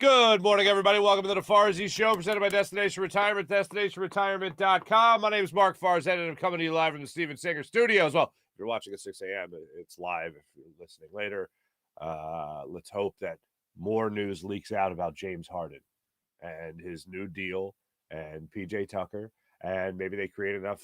Good morning, everybody. Welcome to the Farzy Show, presented by Destination Retirement, destinationretirement.com. My name is Mark Farzy, and I'm coming to you live from the Steven Singer Studios. Well, if you're watching at 6 a.m., it's live. If you're listening later, let's hope that more news leaks out about James Harden and his new deal and PJ Tucker, and maybe they create enough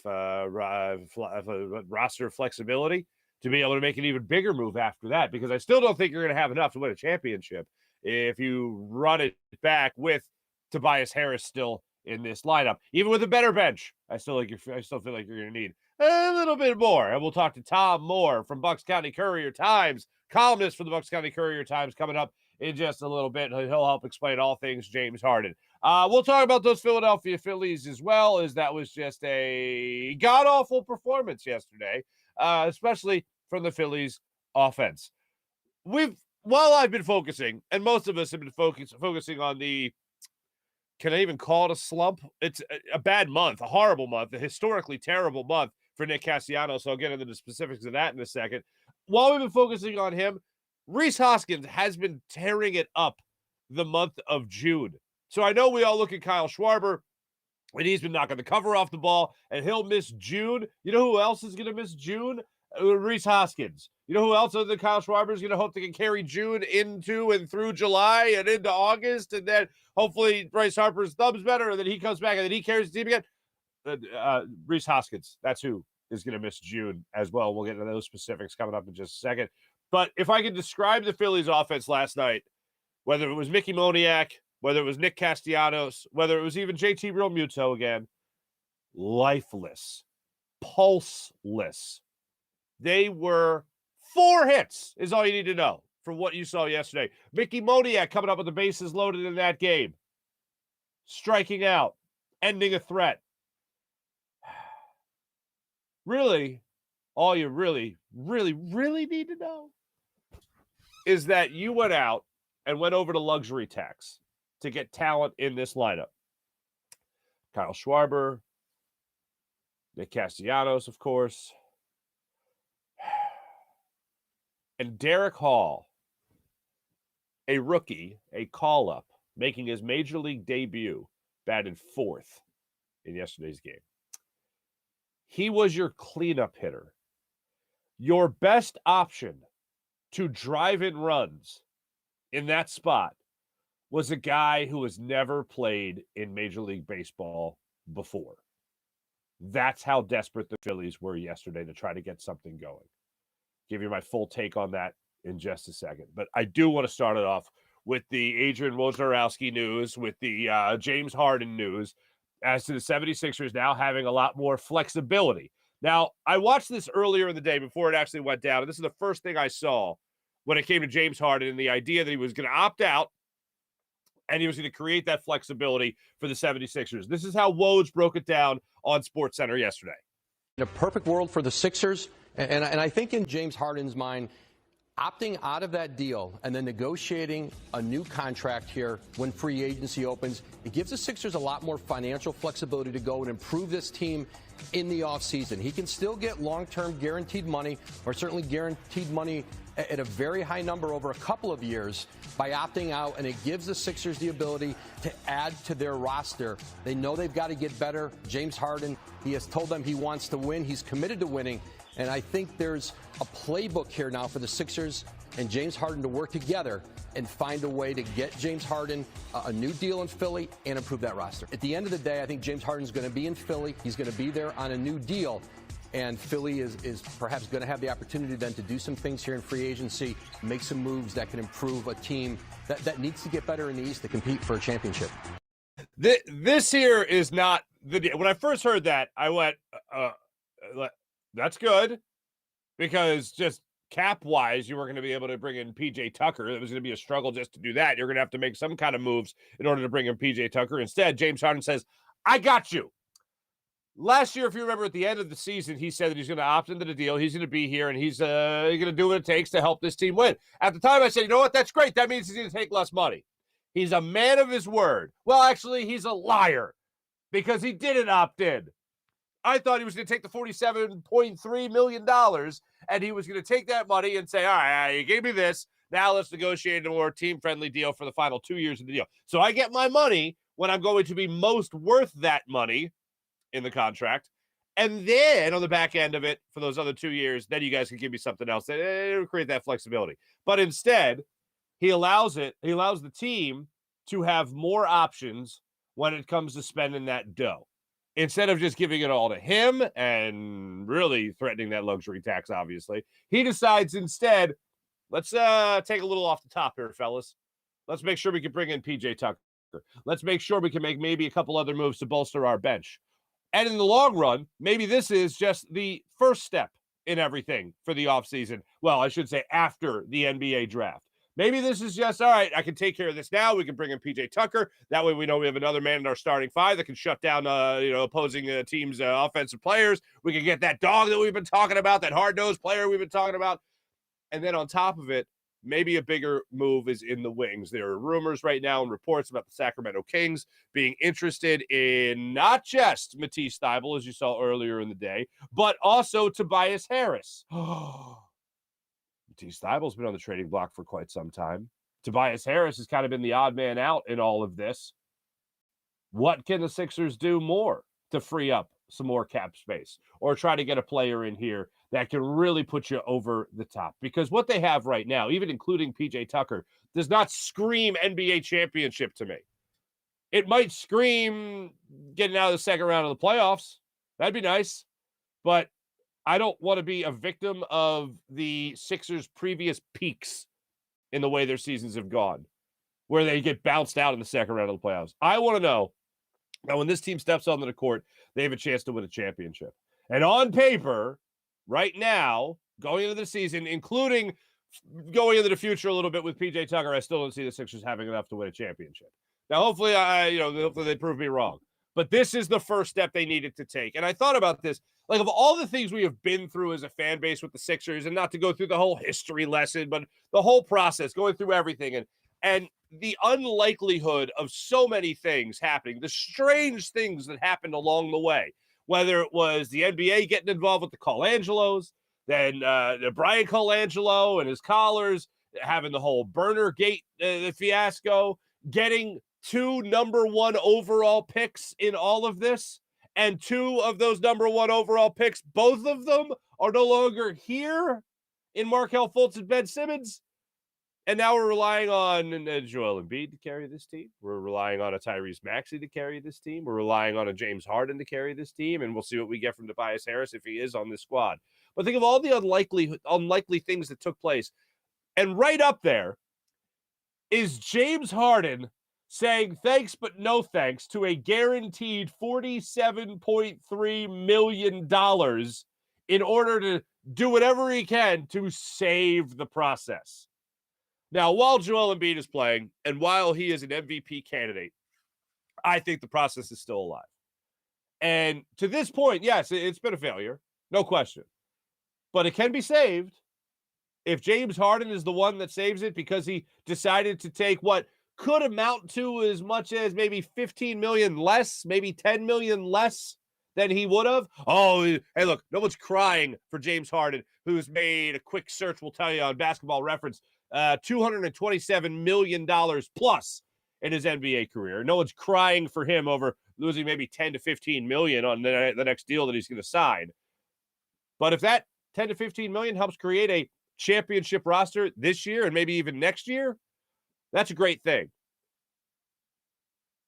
roster flexibility to be able to make an even bigger move after that, because I still don't think you're going to have enough to win a championship if you run it back with Tobias Harris still in this lineup. Even with a better bench, I still feel like you're going to need a little bit more. And we'll talk to Tom Moore from Bucks County Courier-Times, columnist for the Bucks County Courier-Times, coming up in just a little bit. He'll help explain all things James Harden. We'll talk about those Philadelphia Phillies as well, as that was just a god-awful performance yesterday, especially from the Phillies offense. While I've been focusing, and most of us have been focusing on the, can I even call it a slump? It's a bad month, a horrible month, a historically terrible month for Nick Castellanos, so I'll get into the specifics of that in a second. While we've been focusing on him, Rhys Hoskins has been tearing it up the month of June. So I know we all look at Kyle Schwarber, and he's been knocking the cover off the ball, and he'll miss June. You know who else is going to miss June? Rhys Hoskins. You know who else other than Kyle Schwarber is going to hope they can carry June into and through July and into August, and then hopefully Bryce Harper's thumb's better, and then he comes back and then he carries the team again? Rhys Hoskins. That's who is going to miss June as well. We'll get into those specifics coming up in just a second. But if I could describe the Phillies offense last night, whether it was Mickey Moniak, whether it was Nick Castellanos, whether it was even JT Realmuto again, lifeless, pulseless. They were 4 hits is all you need to know from what you saw yesterday. Mickey Moniak coming up with the bases loaded in that game, striking out, ending a threat. Really, all you really need to know is that you went out and went over to luxury tax to get talent in this lineup. Kyle Schwarber, Nick Castellanos, of course, and Derek Hall, a rookie, a call-up, making his major league debut, batted 4th in yesterday's game. He was your cleanup hitter. Your best option to drive in runs in that spot was a guy who has never played in Major League Baseball before. That's how desperate the Phillies were yesterday to try to get something going. Give you my full take on that in just a second. But I do want to start it off with the Adrian Wojnarowski news, with the James Harden news, as to the 76ers now having a lot more flexibility. Now, I watched this earlier in the day before it actually went down, and this is the first thing I saw when it came to James Harden and the idea that he was going to opt out and he was going to create that flexibility for the 76ers. This is how Woj broke it down on SportsCenter yesterday. In a perfect world for the Sixers, and I think in James Harden's mind, opting out of that deal and then negotiating a new contract here when free agency opens, it gives the Sixers a lot more financial flexibility to go and improve this team in the offseason. He can still get long-term guaranteed money, or certainly guaranteed money at a very high number over a couple of years by opting out, and it gives the Sixers the ability to add to their roster. They know they've got to get better. James Harden, he has told them he wants to win. He's committed to winning. And I think there's a playbook here now for the Sixers and James Harden to work together and find a way to get James Harden a new deal in Philly and improve that roster. At the end of the day, I think James Harden's going to be in Philly. He's going to be there on a new deal. And Philly is perhaps going to have the opportunity then to do some things here in free agency, make some moves that can improve a team that needs to get better in the East to compete for a championship. This here is not the deal. When I first heard that, I went, that's good, because just cap-wise, you weren't going to be able to bring in PJ Tucker. It was going to be a struggle just to do that. You're going to have to make some kind of moves in order to bring in PJ Tucker. Instead, James Harden says, I got you. Last year, if you remember, at the end of the season, he said that he's going to opt into the deal. He's going to be here, and he's going to do what it takes to help this team win. At the time, I said, you know what? That's great. That means he's going to take less money. He's a man of his word. Well, actually, he's a liar, because he didn't opt in. I thought he was going to take the $47.3 million, and he was going to take that money and say, all right, you gave me this. Now let's negotiate a more team-friendly deal for the final 2 years of the deal. So I get my money when I'm going to be most worth that money in the contract. And then on the back end of it, for those other 2 years, then you guys can give me something else that it'll create that flexibility. But instead, he allows the team to have more options when it comes to spending that dough. Instead of just giving it all to him and really threatening that luxury tax, obviously, he decides instead, let's take a little off the top here, fellas. Let's make sure we can bring in PJ Tucker. Let's make sure we can make maybe a couple other moves to bolster our bench. And in the long run, maybe this is just the first step in everything for the offseason. Well, I should say after the NBA draft. Maybe this is just, all right, I can take care of this now. We can bring in PJ Tucker. That way we know we have another man in our starting five that can shut down opposing teams' offensive players. We can get that dog that we've been talking about, that hard-nosed player we've been talking about. And then on top of it, maybe a bigger move is in the wings. There are rumors right now and reports about the Sacramento Kings being interested in not just Matisse Thybulle, as you saw earlier in the day, but also Tobias Harris. Matisse Thybulle's been on the trading block for quite some time. Tobias Harris has kind of been the odd man out in all of this. What can the Sixers do more to free up some more cap space or try to get a player in here that can really put you over the top? Because what they have right now, even including PJ Tucker, does not scream NBA championship to me. It might scream getting out of the second round of the playoffs. That'd be nice. But I don't want to be a victim of the Sixers' previous peaks in the way their seasons have gone, where they get bounced out in the second round of the playoffs. I want to know that when this team steps onto the court, they have a chance to win a championship. And on paper, right now, going into the season, including going into the future a little bit with PJ Tucker, I still don't see the Sixers having enough to win a championship. Now, hopefully, hopefully they prove me wrong. But this is the first step they needed to take. And I thought about this. Like, of all the things we have been through as a fan base with the Sixers, and not to go through the whole history lesson, but the whole process, going through everything, and the unlikelihood of so many things happening, the strange things that happened along the way, whether it was the NBA getting involved with the Colangelos, then the Brian Colangelo and his collars, having the whole burner gate fiasco, getting 2 number 1 overall picks in all of this, and 2 of those number 1 overall picks, both of them are no longer here in Markelle Fultz and Ben Simmons. And now we're relying on Joel Embiid to carry this team. We're relying on a Tyrese Maxey to carry this team. We're relying on a James Harden to carry this team, and we'll see what we get from Tobias Harris if he is on this squad. But think of all the unlikely things that took place. And right up there is James Harden saying thanks but no thanks to a guaranteed $47.3 million in order to do whatever he can to save the process. Now, while Joel Embiid is playing and while he is an MVP candidate, I think the process is still alive. And to this point, yes, it's been a failure, no question. But it can be saved if James Harden is the one that saves it because he decided to take what could amount to as much as maybe 15 million less, maybe 10 million less than he would have. Oh, hey, look, no one's crying for James Harden, who's made a quick search, we'll tell you on Basketball Reference, $227 million plus in his NBA career. No one's crying for him over losing maybe 10 to 15 million on the next deal that he's going to sign. But if that 10 to 15 million helps create a championship roster this year and maybe even next year, that's a great thing.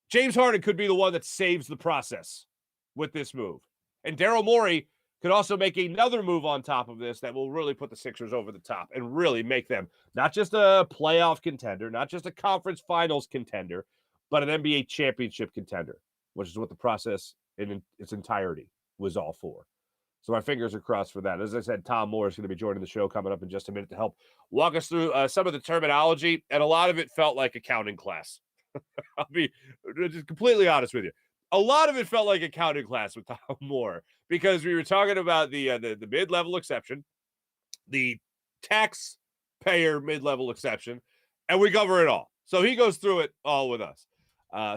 James Harden could be the one that saves the process with this move. And Daryl Morey could also make another move on top of this that will really put the Sixers over the top and really make them not just a playoff contender, not just a conference finals contender, but an NBA championship contender, which is what the process in its entirety was all for. So my fingers are crossed for that. As I said, Tom Moore is going to be joining the show coming up in just a minute to help walk us through some of the terminology, and a lot of it felt like accounting class. I'll be just completely honest with you. A lot of it felt like accounting class with Tom Moore because we were talking about the mid-level exception, the taxpayer mid-level exception, and we cover it all. So he goes through it all with us.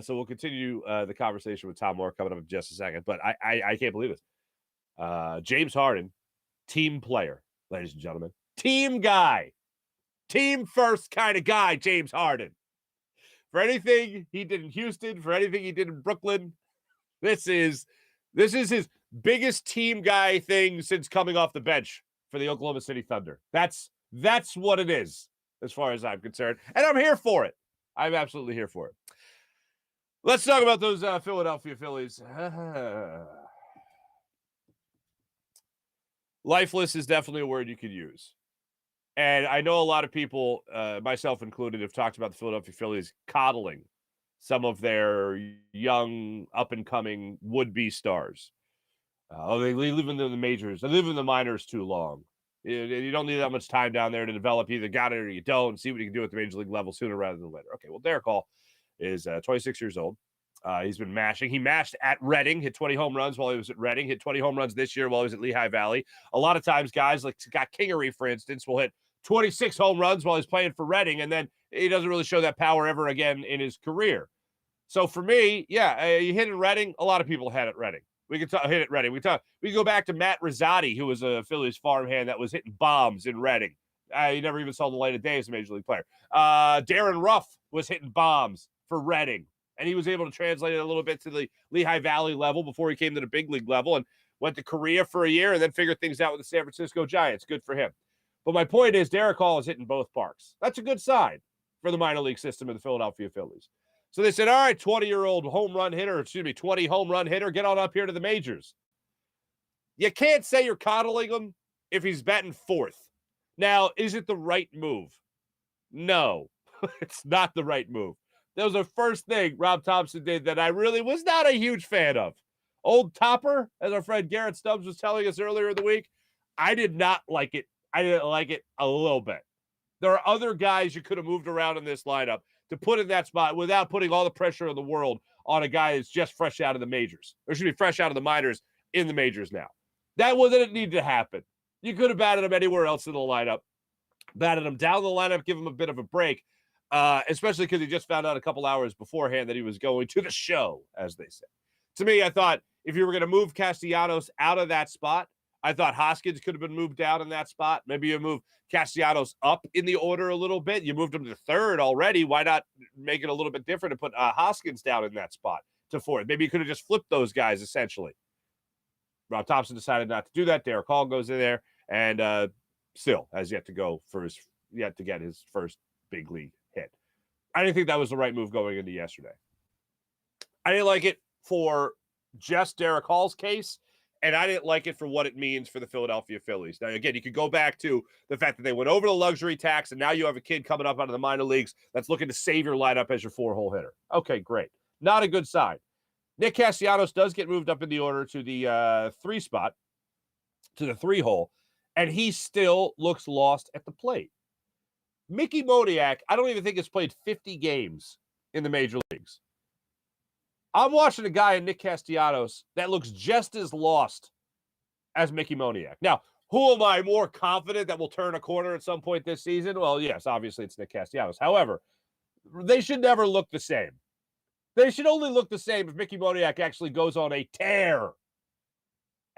So we'll continue the conversation with Tom Moore coming up in just a second. But I can't believe it. James Harden, team player, ladies and gentlemen. Team guy. Team first kind of guy, James Harden. For anything he did in Houston, for anything he did in Brooklyn, this is his biggest team guy thing since coming off the bench for the Oklahoma City Thunder. That's what it is, as far as I'm concerned. And I'm here for it. I'm absolutely here for it. Let's talk about those Philadelphia Phillies. Lifeless is definitely a word you could use. And I know a lot of people, myself included, have talked about the Philadelphia Phillies coddling some of their young, up-and-coming would-be stars. They live in the majors. They live in the minors too long. You don't need that much time down there to develop. You either got it or you don't, and see what you can do at the major league level sooner rather than later. Okay, well, Derek Hall is 26 years old. He's been mashing. He mashed at Reading, hit 20 home runs while he was at Reading, hit 20 home runs this year while he was at Lehigh Valley. A lot of times, guys like Scott Kingery, for instance, will hit 26 home runs while he's playing for Reading, and then he doesn't really show that power ever again in his career. So for me, you hit at Reading. A lot of people had at Reading. We could hit at Reading. We can go back to Matt Rosati, who was a Phillies farmhand that was hitting bombs in Reading. He never even saw the light of day as a major league player. Darren Ruff was hitting bombs for Reading, and he was able to translate it a little bit to the Lehigh Valley level before he came to the big league level and went to Korea for a year and then figured things out with the San Francisco Giants. Good for him. But my point is Derek Hall is hitting both parks. That's a good sign for the minor league system of the Philadelphia Phillies. So they said, all right, 20-year-old 20 home run hitter, get on up here to the majors. You can't say you're coddling him if he's batting fourth. Now, is it the right move? No, it's not the right move. That was the first thing Rob Thompson did that I really was not a huge fan of. Old Topper, as our friend Garrett Stubbs was telling us earlier in the week, I did not like it. I didn't like it a little bit. There are other guys you could have moved around in this lineup to put in that spot without putting all the pressure in the world on a guy that's just fresh out of the majors. Or should be fresh out of the minors in the majors now. That wasn't needed to happen. You could have batted him anywhere else in the lineup. Batted him down the lineup, give him a bit of a break, especially because he just found out a couple hours beforehand that he was going to the show, as they say. To me, I thought if you were going to move Castellanos out of that spot, I thought Hoskins could have been moved down in that spot. Maybe you move Castellanos up in the order a little bit. You moved him to third already. Why not make it a little bit different and put Hoskins down in that spot to fourth? Maybe you could have just flipped those guys, essentially. Rob Thompson decided not to do that. Derek Hall goes in there and still has yet to get his first big league hit. I didn't think that was the right move going into yesterday. I didn't like it for just Derek Hall's case, and I didn't like it for what it means for the Philadelphia Phillies. Now, again, you could go back to the fact that they went over the luxury tax, and now you have a kid coming up out of the minor leagues that's looking to save your lineup as your four-hole hitter. Okay, great. Not a good sign. Nick Castellanos does get moved up in the order to the three spot, to the three-hole, and he still looks lost at the plate. Mickey Modiak, I don't even think has played 50 games in the major leagues. I'm watching a guy in Nick Castellanos that looks just as lost as Mickey Modiak. Now, who am I more confident that will turn a corner at some point this season? Well, yes, obviously it's Nick Castellanos. However, they should never look the same. They should only look the same if Mickey Modiak actually goes on a tear.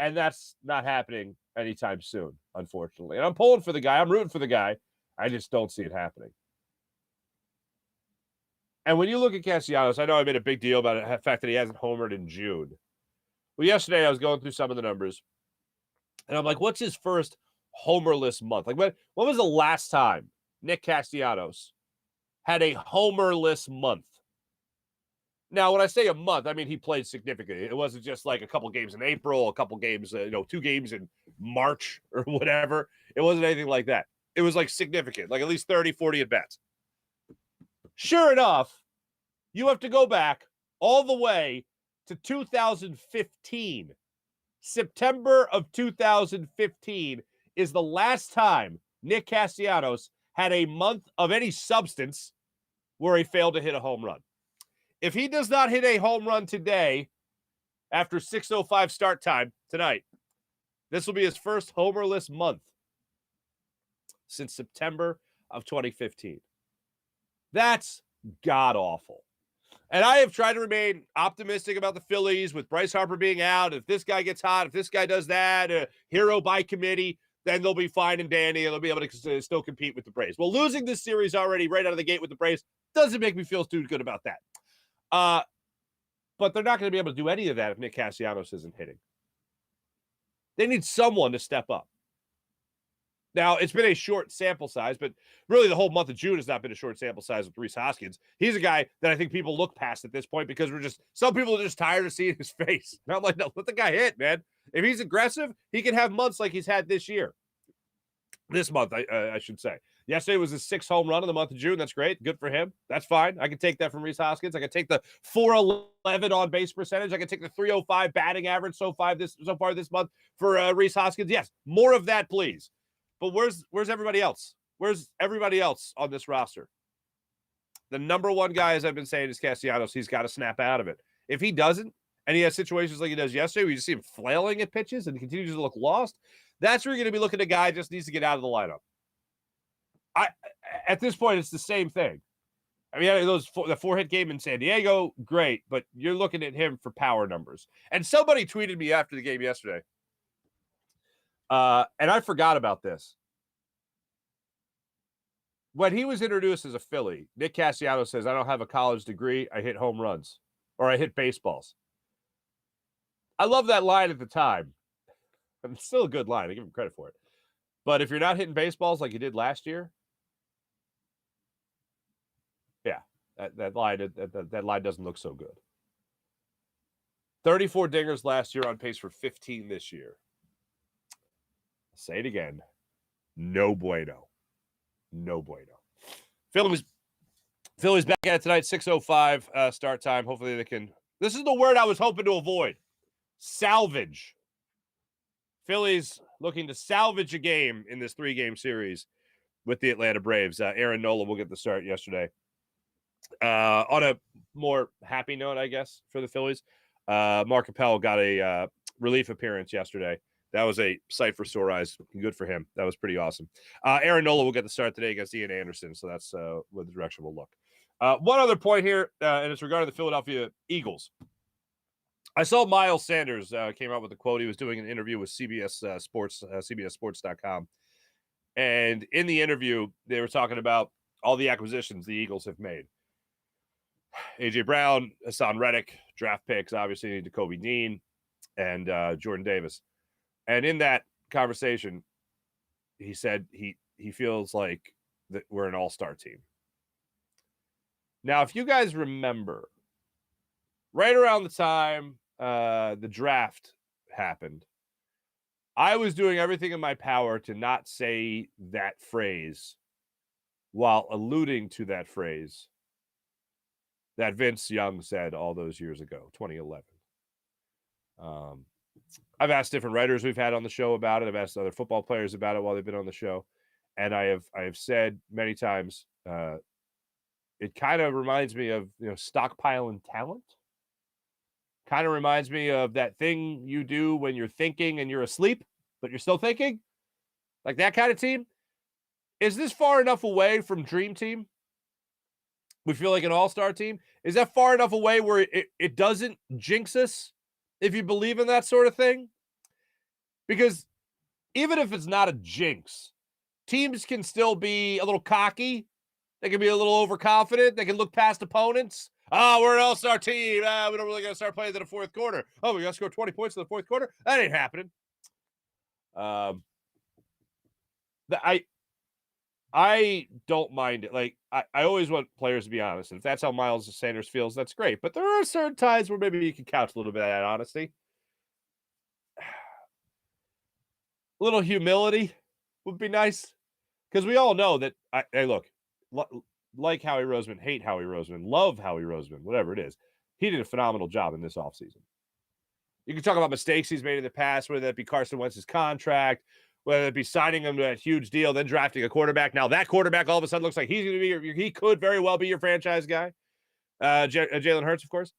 And that's not happening anytime soon, unfortunately. And I'm pulling for the guy. I'm rooting for the guy. I just don't see it happening. And when you look at Castellanos, I know I made a big deal about the fact that he hasn't homered in June. Well, yesterday I was going through some of the numbers, and I'm like, what's his first homerless month? Like, when was the last time Nick Castellanos had a homerless month? Now, when I say a month, I mean he played significantly. It wasn't just like a couple games in April, a couple games, 2 games in March or whatever. It wasn't anything like that. It was like significant, like at least 30, 40 at bats. Sure enough, you have to go back all the way to 2015. September of 2015 is the last time Nick Castellanos had a month of any substance where he failed to hit a home run. If he does not hit a home run today, after 6:05 start time tonight, this will be his first homerless month since September of 2015. That's god-awful. And I have tried to remain optimistic about the Phillies with Bryce Harper being out. If this guy gets hot, if this guy does that, hero by committee, then they'll be fine and dandy, and they'll be able to still compete with the Braves. Well, losing this series already right out of the gate with the Braves doesn't make me feel too good about that. But they're not going to be able to do any of that if Nick Castellanos isn't hitting. They need someone to step up. Now, it's been a short sample size, but really the whole month of June has not been a short sample size with Rhys Hoskins. He's a guy that I think people look past at this point because some people are just tired of seeing his face. And I'm like, no, let the guy hit, man. If he's aggressive, he can have months like he's had this year. This month, I should say. Yesterday was his 6th home run in the month of June. That's great. Good for him. That's fine. I can take that from Rhys Hoskins. I can take the 411 on base percentage. I can take the 305 batting average so far this month for Rhys Hoskins. Yes, more of that, please. But where's everybody else? Where's everybody else on this roster? The number one guy, as I've been saying, is Castellanos. He's got to snap out of it. If he doesn't, and he has situations like he does yesterday where you just see him flailing at pitches and he continues to look lost, that's where you're going to be looking at a guy who just needs to get out of the lineup. At this point, it's the same thing. I mean, the 4-hit game in San Diego, great, but you're looking at him for power numbers. And somebody tweeted me after the game yesterday, and I forgot about this. When he was introduced as a Philly, Nick Castellanos says, I don't have a college degree. I hit home runs, or I hit baseballs. I love that line at the time. It's still a good line. I give him credit for it. But if you're not hitting baseballs like you did last year, yeah, that line doesn't look so good. 34 dingers last year, on pace for 15 this year. I'll say it again. No bueno. No bueno. Phillies back at it tonight, 6:05 start time. Hopefully they can. This is the word I was hoping to avoid. Salvage. Phillies looking to salvage a game in this 3-game series with the Atlanta Braves. Aaron Nola will get the start yesterday. On a more happy note, I guess, for the Phillies, Mark Capel got a relief appearance yesterday. That was a sight for sore eyes. Good for him. That was pretty awesome. Aaron Nola will get the start today against Ian Anderson, so that's where the direction will look. One other point here, and it's regarding the Philadelphia Eagles. I saw Miles Sanders came out with a quote. He was doing an interview with CBS Sports, CBSSports.com. And in the interview, they were talking about all the acquisitions the Eagles have made. A.J. Brown, Hassan Reddick, draft picks, obviously, Jacoby Dean, and Jordan Davis. And in that conversation, he said he feels like that we're an all-star team. Now, if you guys remember, right around the time the draft happened, I was doing everything in my power to not say that phrase while alluding to that phrase that Vince Young said all those years ago, 2011. I've asked different writers we've had on the show about it. I've asked other football players about it while they've been on the show. And I have said many times, it kind of reminds me of, stockpiling talent. Kind of reminds me of that thing you do when you're thinking and you're asleep, but you're still thinking. Like that kind of team. Is this far enough away from Dream Team? We feel like an all-star team. Is that far enough away where it doesn't jinx us if you believe in that sort of thing? Because even if it's not a jinx, teams can still be a little cocky. They can be a little overconfident. They can look past opponents. Oh, we're an all-star team. We don't really got to start playing in the fourth quarter. Oh, we got to score 20 points in the fourth quarter? That ain't happening. I don't mind it. Like, I always want players to be honest. And if that's how Miles Sanders feels, that's great. But there are certain times where maybe you can couch a little bit of that honesty. A little humility would be nice. Because we all know that, hey, look, like Howie Roseman, hate Howie Roseman, love Howie Roseman, whatever it is. He did a phenomenal job in this offseason. You can talk about mistakes he's made in the past, whether that be Carson Wentz's contract, whether it be signing him to that huge deal, then drafting a quarterback. Now that quarterback all of a sudden looks like he's going to be he could very well be your franchise guy. Jalen Hurts, of course.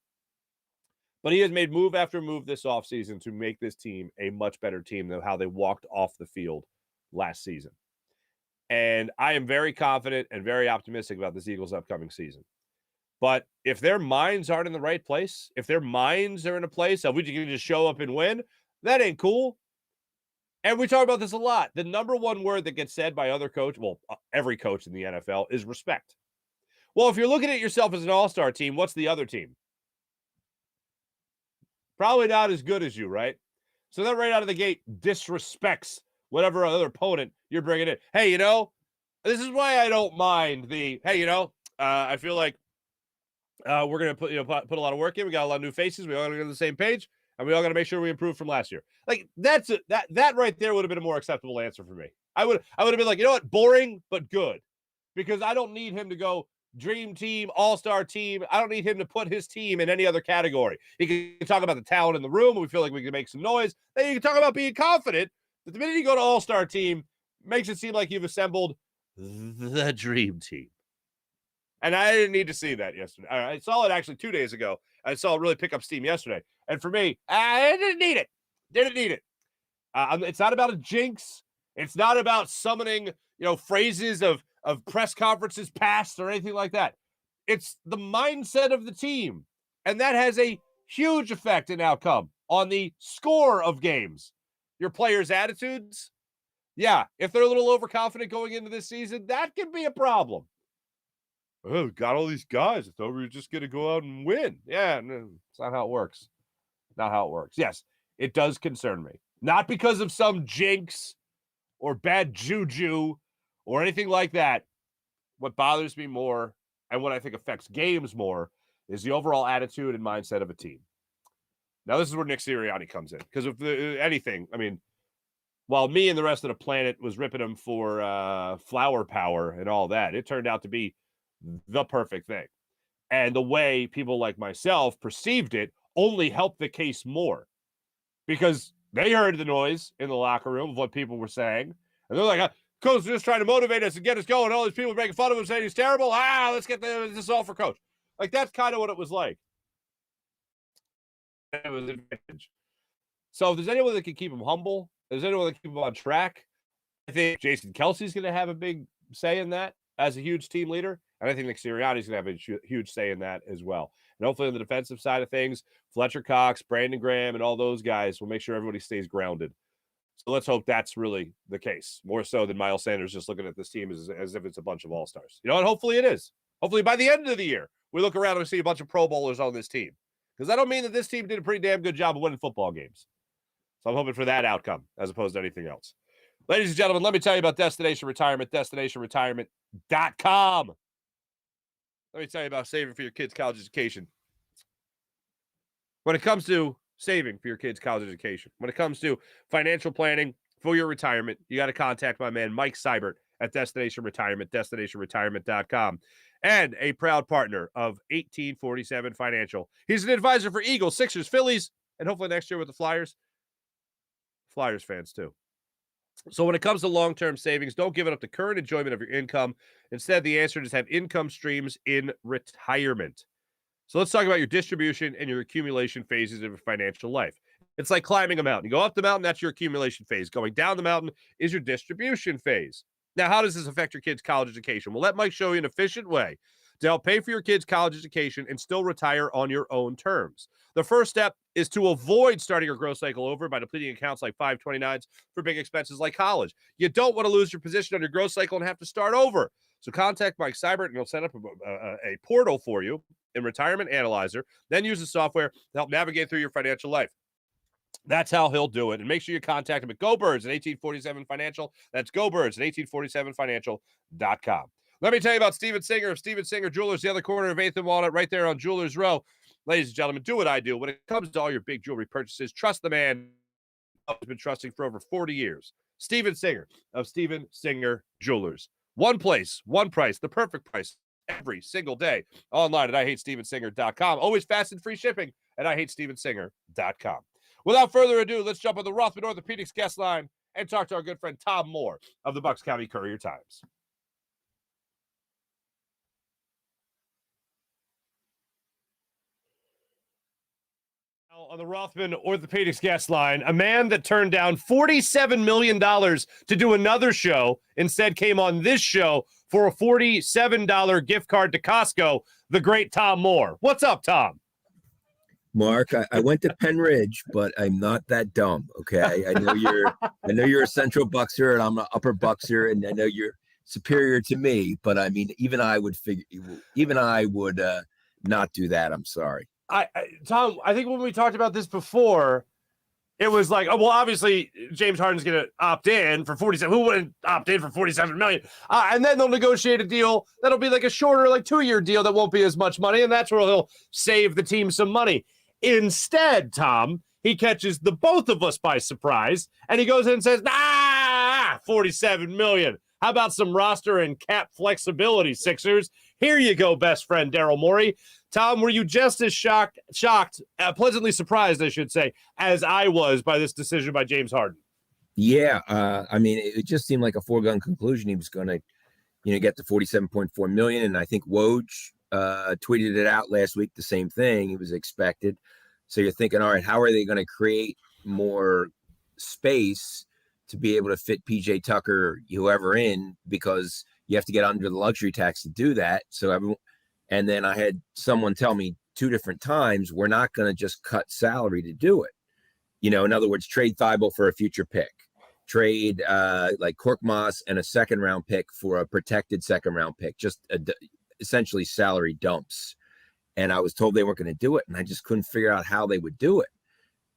But he has made move after move this offseason to make this team a much better team than how they walked off the field last season. And I am very confident and very optimistic about this Eagles' upcoming season. But if their minds aren't in the right place, if their minds are in a place of we can just show up and win, that ain't cool. And we talk about this a lot. The number one word that gets said by other coaches, well, every coach in the NFL, is respect. Well, if you're looking at yourself as an all-star team, what's the other team? Probably not as good as you, right? So that right out of the gate disrespects whatever other opponent you're bringing in. Hey, this is why I don't mind the, I feel like we're going to put a lot of work in. We got a lot of new faces. We all got to get on the same page, and we all got to make sure we improve from last year. Like that right there would have been a more acceptable answer for me. I would have been like, you know what, boring but good, because I don't need him to go dream team, all-star team. I don't need him to put his team in any other category. He can talk about the talent in the room, and we feel like we can make some noise. Then you can talk about being confident. But the minute you go to all-star team, makes it seem like you've assembled the dream team. And I didn't need to see that yesterday. I saw it actually 2 days ago. I saw it really pick up steam yesterday. And for me, I didn't need it. Didn't need it. It's not about a jinx. It's not about summoning, phrases of press conferences past or anything like that. It's the mindset of the team. And that has a huge effect and outcome on the score of games. Your players' attitudes, yeah, if they're a little overconfident going into this season, that can be a problem. Oh, got all these guys. I thought we were just going to go out and win. Yeah, no, it's not how it works. Not how it works. Yes, it does concern me. Not because of some jinx or bad juju or anything like that. What bothers me more and what I think affects games more is the overall attitude and mindset of a team. Now, this is where Nick Sirianni comes in. Because if anything, I mean, while me and the rest of the planet was ripping him for flower power and all that, it turned out to be the perfect thing. And the way people like myself perceived it only helped the case more, because they heard the noise in the locker room of what people were saying. And they're like, Coach is just trying to motivate us and get us going. All these people making fun of him saying he's terrible. Let's get this all for Coach. Like, that's kind of what it was like. It was an advantage. So if there's anyone that can keep him humble, if there's anyone that can keep him on track, I think Jason Kelsey's going to have a big say in that as a huge team leader. And I think Nick Sirianni's going to have a huge say in that as well. And hopefully on the defensive side of things, Fletcher Cox, Brandon Graham, and all those guys will make sure everybody stays grounded. So let's hope that's really the case, more so than Miles Sanders just looking at this team as if it's a bunch of all-stars. And hopefully it is. Hopefully by the end of the year, we look around and see a bunch of Pro Bowlers on this team. Because I don't mean that this team did a pretty damn good job of winning football games. So I'm hoping for that outcome as opposed to anything else. Ladies and gentlemen, let me tell you about Destination Retirement, destinationretirement.com. Let me tell you about saving for your kids' college education. When it comes to saving for your kids' college education, when it comes to financial planning for your retirement, you got to contact my man, Mike Seibert at Destination Retirement, destinationretirement.com, and a proud partner of 1847 Financial. He's an advisor for Eagles, Sixers, Phillies, and hopefully next year with the Flyers. Flyers fans, too. So when it comes to long-term savings, don't give it up to current enjoyment of your income. Instead, the answer is have income streams in retirement. So let's talk about your distribution and your accumulation phases of your financial life. It's like climbing a mountain. You go up the mountain, that's your accumulation phase. Going down the mountain is your distribution phase. Now, how does this affect your kids' college education? Well, let Mike show you an efficient way to help pay for your kids' college education and still retire on your own terms. The first step is to avoid starting your growth cycle over by depleting accounts like 529s for big expenses like college. You don't want to lose your position on your growth cycle and have to start over. So contact Mike Seibert and he'll set up a portal for you in Retirement Analyzer, then use the software to help navigate through your financial life. That's how he'll do it. And make sure you contact him at GoBirds at 1847 Financial. That's GoBirds at 1847financial.com. Let me tell you about Steven Singer of Steven Singer Jewelers, the other corner of 8th and Walnut, right there on Jewelers Row. Ladies and gentlemen, do what I do. When it comes to all your big jewelry purchases, trust the man I've been trusting for over 40 years. Steven Singer of Steven Singer Jewelers. One place, one price, the perfect price every single day. Online at IHateStevenSinger.com. Always fast and free shipping at IHateStevenSinger.com. Without further ado, let's jump on the Rothman Orthopedics guest line and talk to our good friend Tom Moore of the Bucks County Courier-Times. On the Rothman Orthopedics guest line, a man that turned down $47 million to do another show, instead came on this show for a $47 gift card to Costco, the great Tom Moore. What's up, Tom? Mark, I went to Penn Ridge, but I'm not that dumb. Okay, I know you're a Central Buckser, and I'm an Upper Buckser, and I know you're superior to me. But I mean, even I would not do that. I'm sorry. Tom, I think when we talked about this before, it was like, oh, well, obviously James Harden's going to opt in for 47. Who wouldn't opt in for $47 million? And then they'll negotiate a deal that'll be like a shorter, like 2-year deal that won't be as much money, and that's where he'll save the team some money. Instead, Tom, he catches the both of us by surprise, and he goes in and says, $47 million. How about some roster and cap flexibility, Sixers? Here you go, best friend Daryl Morey. Tom, were you just as shocked, pleasantly surprised, I should say, as I was by this decision by James Harden? Yeah, I mean, it just seemed like a foregone conclusion. He was going to, get to $47.4 million, and I think Woj tweeted it out last week, the same thing. It was expected. So you're thinking, all right, how are they going to create more space to be able to fit PJ Tucker, whoever in, because you have to get under the luxury tax to do that. So everyone, and then I had someone tell me 2 different times, we're not going to just cut salary to do it. In other words, trade Thibault for a future pick, trade like Korkmaz and a 2nd-round pick for a protected 2nd-round pick, just essentially salary dumps. And I was told they weren't going to do it, and I just couldn't figure out how they would do it.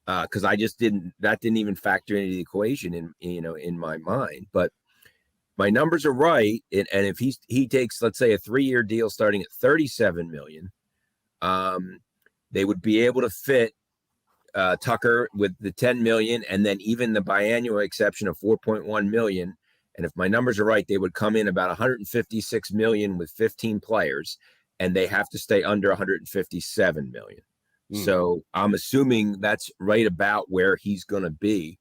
Because that didn't even factor into the equation in my mind. But my numbers are right, and if he takes, let's say, a 3-year deal starting at $37 million, they would be able to fit Tucker with the $10 million, and then even the biannual exception of $4.1 million. And if my numbers are right, they would come in about $156 million with 15 players, and they have to stay under $157 million. So I'm assuming that's right about where he's going to be,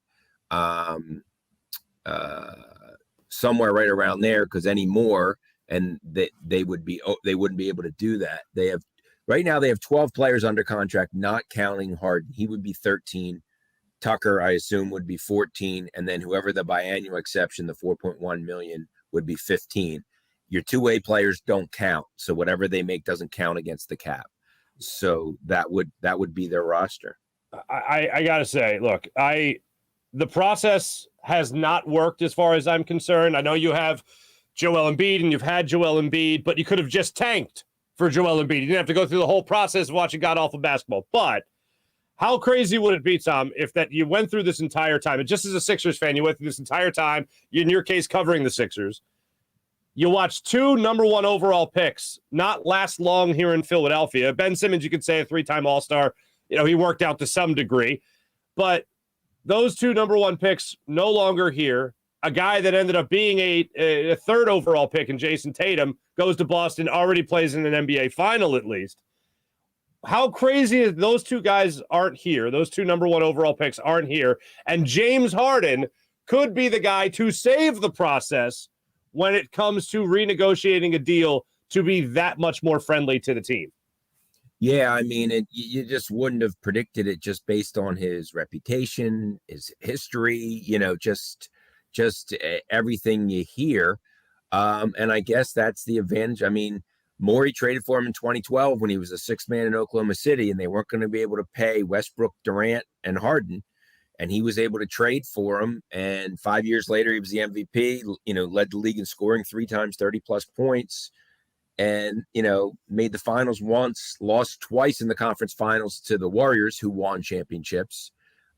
somewhere right around there, because any more, and they wouldn't be able to do that. Right now they have 12 players under contract, not counting Harden. He would be 13. Tucker, I assume, would be 14, and then whoever the biannual exception, the $4.1 million, would be 15. Your 2-way players don't count, so whatever they make doesn't count against the cap. So that would be their roster. I gotta say, look, the process has not worked as far as I'm concerned. I know you have Joel Embiid and you've had Joel Embiid, but you could have just tanked for Joel Embiid. You didn't have to go through the whole process of watching god-awful basketball. But how crazy would it be, Tom, if that you went through this entire time, and just as a Sixers fan, you went through this entire time, in your case, covering the Sixers, you watch 2 number 1 overall picks not last long here in Philadelphia. Ben Simmons, you could say a 3-time All-Star. He worked out to some degree. But those 2 number 1 picks no longer here. A guy that ended up being a 3rd overall pick in Jason Tatum goes to Boston, already plays in an NBA final at least. How crazy is those 2 guys aren't here? Those 2 number 1 overall picks aren't here. And James Harden could be the guy to save the process when it comes to renegotiating a deal to be that much more friendly to the team. Yeah, I mean, you just wouldn't have predicted it just based on his reputation, his history, just everything you hear. And I guess that's the advantage. I mean, Morey traded for him in 2012 when he was a 6th man in Oklahoma City, and they weren't going to be able to pay Westbrook, Durant, and Harden. And he was able to trade for him. And 5 years later, he was the MVP, led the league in scoring 3 times, 30-plus points. And, made the finals once, lost twice in the conference finals to the Warriors, who won championships.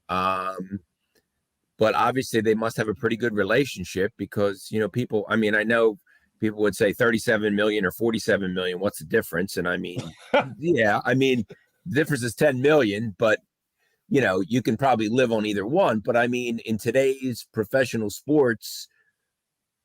But obviously they must have a pretty good relationship because, people, I mean, I know people would say 37 million or 47 million. What's the difference? And I mean, yeah, I mean, the difference is 10 million, but you can probably live on either one. But I mean, in today's professional sports,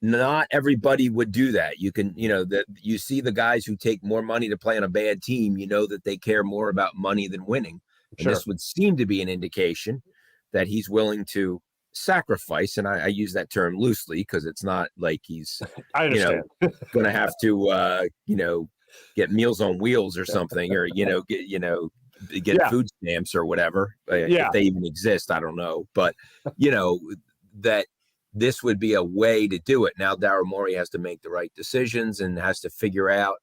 not everybody would do that. You can, that you see the guys who take more money to play on a bad team, that they care more about money than winning. And Sure. This would seem to be an indication that he's willing to sacrifice. And I use that term loosely because it's not like he's, I understand. going to have to, get Meals on Wheels or something, or, get food stamps or whatever, if they even exist. I don't know. But, that this would be a way to do it. Now, Daryl Morey has to make the right decisions and has to figure out,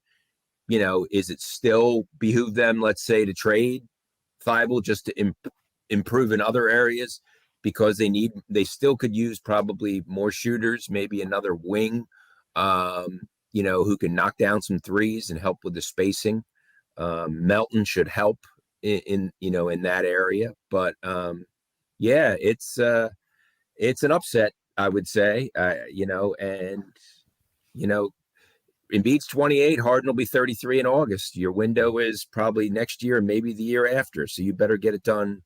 is it still behoove them, let's say, to trade Thibault just to improve in other areas, because they still could use probably more shooters, maybe another wing, who can knock down some threes and help with the spacing. Melton should help in that area, but it's an upset, I would say, Embiid's 28, Harden will be 33 in August. Your window is probably next year, maybe the year after. So you better get it done,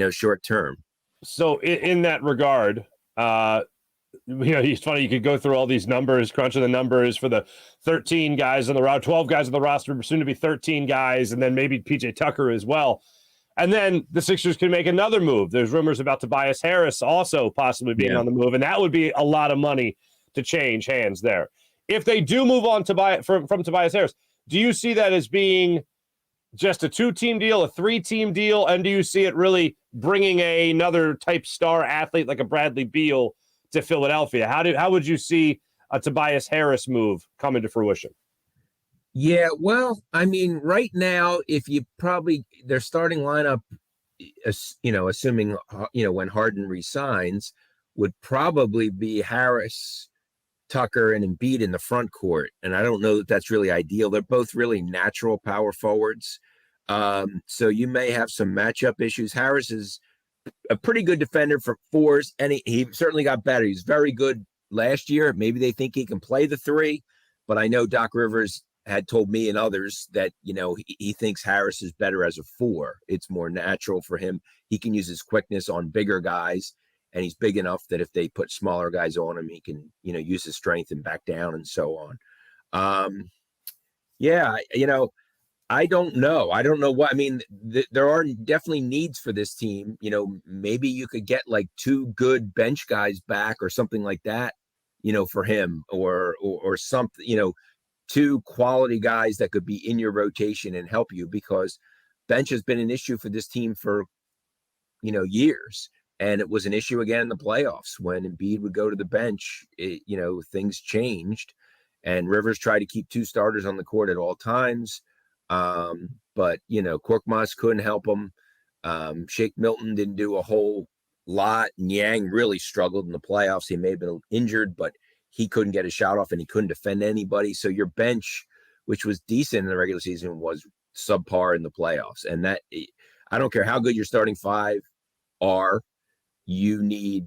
short term. So in that regard, it's funny, you could go through all these numbers, crunching the numbers for the 13 guys on the roster, 12 guys on the roster, soon to be 13 guys, and then maybe PJ Tucker as well. And then the Sixers can make another move. There's rumors about Tobias Harris also possibly being on the move, and that would be a lot of money to change hands there. If they do move on from Tobias Harris, do you see that as being just a 2-team deal, a 3-team deal, and do you see it really bringing another type star athlete like a Bradley Beal to Philadelphia? How would you see a Tobias Harris move come into fruition? Yeah, well, I mean, right now, if you their starting lineup, assuming, when Harden resigns, would probably be Harris, Tucker, and Embiid in the front court. And I don't know that that's really ideal. They're both really natural power forwards. So you may have some matchup issues. Harris is a pretty good defender for fours, and he certainly got better. He's very good last year. Maybe they think he can play the 3, but I know Doc Rivers had told me and others that, he thinks Harris is better as a 4. It's more natural for him. He can use his quickness on bigger guys, and he's big enough that if they put smaller guys on him, he can, use his strength and back down and so on. I don't know. I don't know what, I mean, there are definitely needs for this team. Maybe you could get like 2 good bench guys back or something like that, for him, or something, 2 quality guys that could be in your rotation and help you, because bench has been an issue for this team for, years. And it was an issue again in the playoffs when Embiid would go to the bench. Things changed, and Rivers tried to keep 2 starters on the court at all times. But Korkmaz couldn't help him. Shake Milton didn't do a whole lot. Niang really struggled in the playoffs. He may have been injured, but he couldn't get a shot off, and he couldn't defend anybody. So your bench, which was decent in the regular season, was subpar in the playoffs. And that, I don't care how good your starting 5 are, you need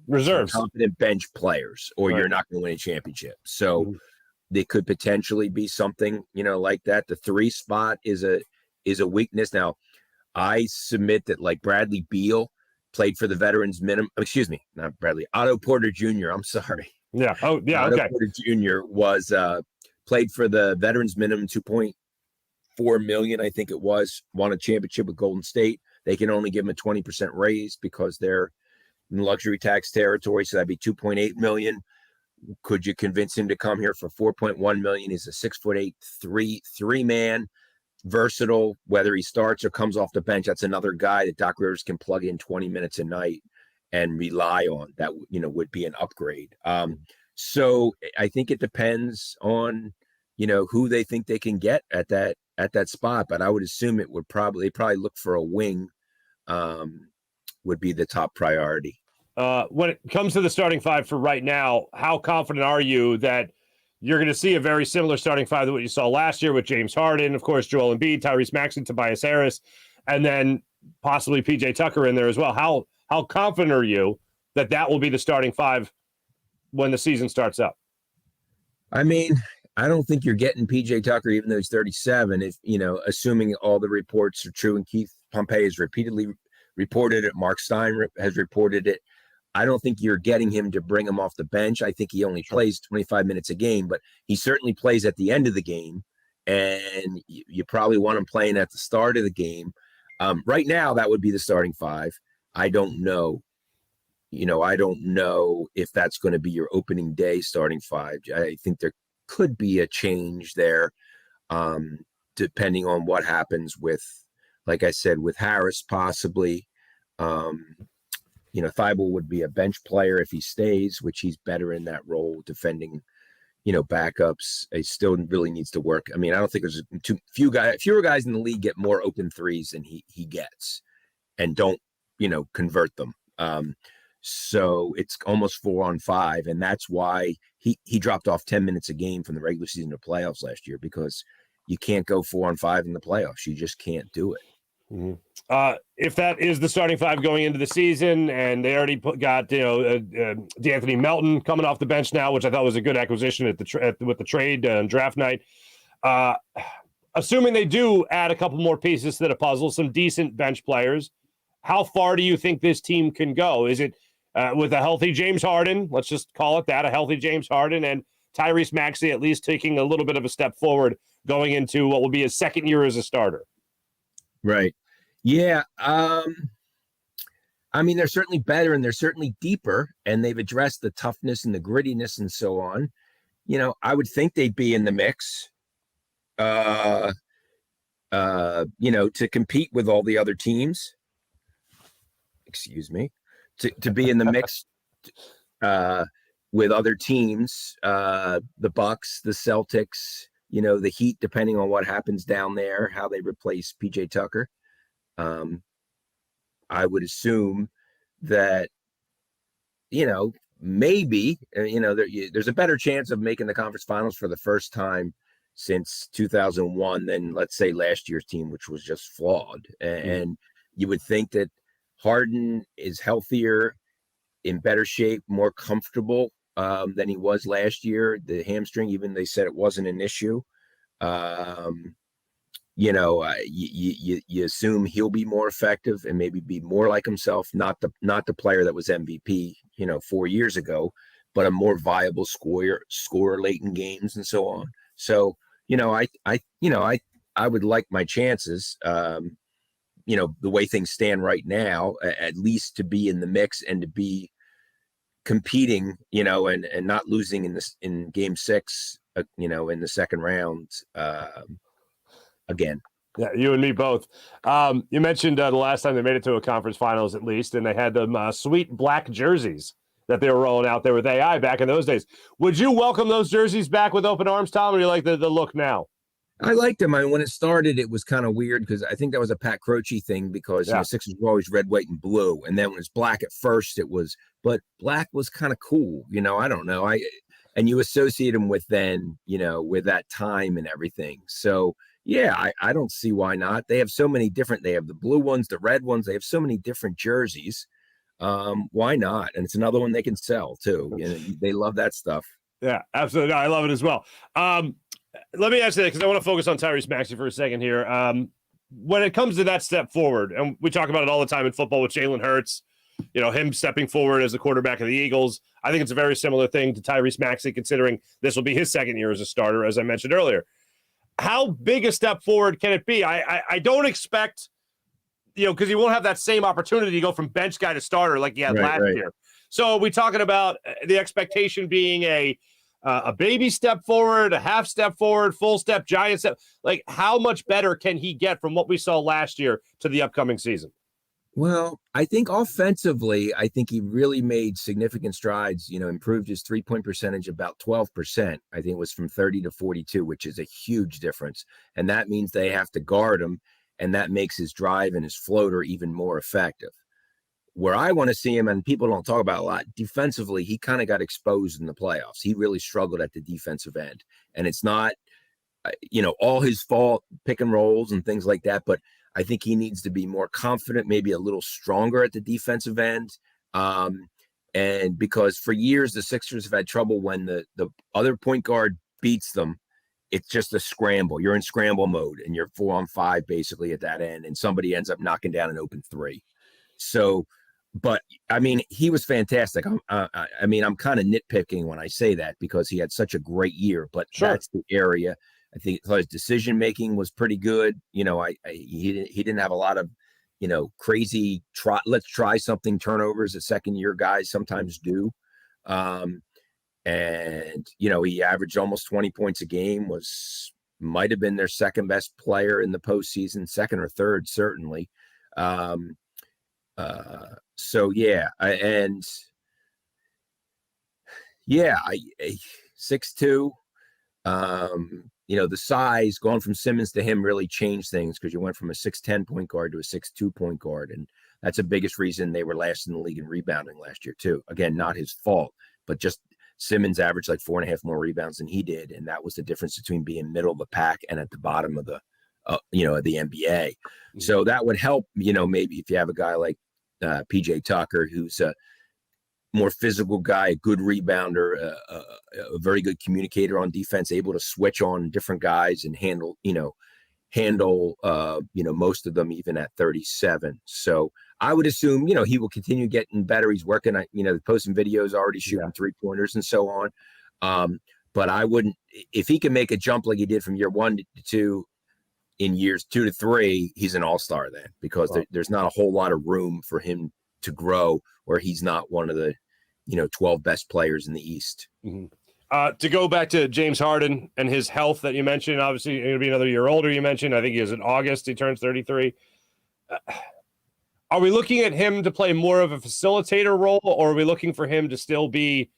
reserves, competent bench players, or you're not going to win a championship. So they could potentially be something, like that. The 3 spot is a weakness. Now, I submit that, like, Bradley Beal played for the veterans minimum. Excuse me, not Bradley. Otto Porter Jr. I'm sorry. Yeah. Oh, yeah. Otto Okay. Porter Jr. was played for the veterans minimum, $2.4 million, I think it was. Won a championship with Golden State. They can only give him a 20% raise because they're in luxury tax territory. So that'd be $2.8 million. Could you convince him to come here for $4.1 million? He's a 6'8", three-man, versatile, whether he starts or comes off the bench. That's another guy that Doc Rivers can plug in 20 minutes a night and rely on. That, would be an upgrade. So I think it depends on, who they think they can get at that spot. But I would assume it would probably look for a wing, would be the top priority. When it comes to the starting 5 for right now, how confident are you that you're going to see a very similar starting 5 to what you saw last year with James Harden, of course, Joel Embiid, Tyrese Maxey, Tobias Harris, and then possibly PJ Tucker in there as well? How confident are you that will be the starting 5 when the season starts up? I mean, I don't think you're getting PJ Tucker, even though he's 37, if, assuming all the reports are true, and Keith Pompey has repeatedly reported it, Mark Stein has reported it. I don't think you're getting him to bring him off the bench. I think he only plays 25 minutes a game, but he certainly plays at the end of the game, and you probably want him playing at the start of the game. Right now, that would be the starting 5. I don't know. I don't know if that's going to be your opening day starting 5. I think there could be a change there, depending on what happens with, like I said, with Harris possibly. Thibault would be a bench player if he stays, which he's better in that role, defending, backups. It still really needs to work. I mean, I don't think there's fewer guys in the league get more open threes than he gets and don't, convert them. So it's almost 4-on-5. And that's why he dropped off 10 minutes a game from the regular season to playoffs last year, because you can't go 4-on-5 in the playoffs. You just can't do it. Mm-hmm. If that is the starting five going into the season, and they already got D'Anthony Melton coming off the bench now, which I thought was a good acquisition with the trade draft night. Assuming they do add a couple more pieces to the puzzle, some decent bench players, how far do you think this team can go? Is it with a healthy James Harden? Let's just call it that, a healthy James Harden, and Tyrese Maxey at least taking a little bit of a step forward going into what will be his second year as a starter. Right. Yeah. I mean, they're certainly better and they're certainly deeper, and they've addressed the toughness and the grittiness and so on. I would think they'd be in the mix, to compete with all the other teams. Excuse me. To be in the mix with other teams, the Bucks, the Celtics, the Heat, depending on what happens down there, how they replace PJ Tucker. I would assume that, maybe, there's a better chance of making the conference finals for the first time since 2001 than, let's say, last year's team, which was just flawed. And you would think that Harden is healthier, in better shape, more comfortable than he was last year. The hamstring, even they said it wasn't an issue. You assume he'll be more effective and maybe be more like himself, not the player that was MVP, 4 years ago, but a more viable scorer late in games and so on. So, I would like my chances, the way things stand right now, at least to be in the mix and to be competing, and not losing in game 6, in the second round, again. Yeah, you and me both. You mentioned the last time they made it to a conference finals, at least, and they had them sweet black jerseys that they were rolling out there with AI back in those days. Would you welcome those jerseys back with open arms, Tom, or do you like the look now? I liked them. I mean, when it started, it was kind of weird because I think that was a Pat Croce thing because Sixers were always red, white, and blue. And then when it was black at first, but black was kind of cool. I don't know. And you associate them with then, with that time and everything. So, yeah, I don't see why not. They have so many different, they have the blue ones, the red ones. They have so many different jerseys. Why not? And it's another one they can sell too. They love that stuff. Yeah, absolutely. No, I love it as well. Let me ask you that because I want to focus on Tyrese Maxey for a second here. When it comes to that step forward, and we talk about it all the time in football with Jalen Hurts, him stepping forward as the quarterback of the Eagles. I think it's a very similar thing to Tyrese Maxey, considering this will be his second year as a starter, as I mentioned earlier. How big a step forward can it be? I don't expect, because you won't have that same opportunity to go from bench guy to starter like you had last year. So are we talking about the expectation being a baby step forward, a half step forward, full step, giant step? Like, how much better can he get from what we saw last year to the upcoming season? Well, I think offensively, he really made significant strides, improved his 3-point percentage about 12%. I think it was from 30 to 42, which is a huge difference. And that means they have to guard him. And that makes his drive and his floater even more effective. Where I want to see him, and people don't talk about a lot, defensively, he kind of got exposed in the playoffs. He really struggled at the defensive end. And it's not, all his fault, pick and rolls and things like that. But I think he needs to be more confident, maybe a little stronger at the defensive end. And because for years, the Sixers have had trouble when the other point guard beats them. It's just a scramble. You're in scramble mode and you're 4-on-5 basically at that end. And somebody ends up knocking down an open 3. So, but I mean, he was fantastic. I'm kind of nitpicking when I say that because he had such a great year, but that's the area. I think his decision making was pretty good. He didn't have a lot of, crazy let's try something turnovers that second year guys sometimes do. And he averaged almost 20 points a game, might have been their second best player in the postseason, second or third, certainly. So yeah, and Yeah, 6'2". The size going from Simmons to him really changed things because you went from a 6'10" point guard to a 6'2" point guard. And that's the biggest reason they were last in the league in rebounding last year, too. Again, not his fault, but just Simmons averaged like 4.5 more rebounds than he did. And that was the difference between being middle of the pack and at the bottom of the, the NBA. So that would help, maybe if you have a guy like PJ Tucker, who's a more physical guy, a good rebounder, a very good communicator on defense, able to switch on different guys and handle most of them even at 37. So I would assume, he will continue getting better. He's working on, posting videos, already shooting 3-pointers and so on. But I wouldn't, if he can make a jump like he did from year 1 to 2, in years 2 to 3, he's an all-star then, because there's not a whole lot of room for him to grow where he's not one of the 12 best players in the East. To go back to James Harden and his health that you mentioned, obviously going to be another year older. You mentioned, I think he is in August. He turns 33. Are we looking at him to play more of a facilitator role, or are we looking for him to still be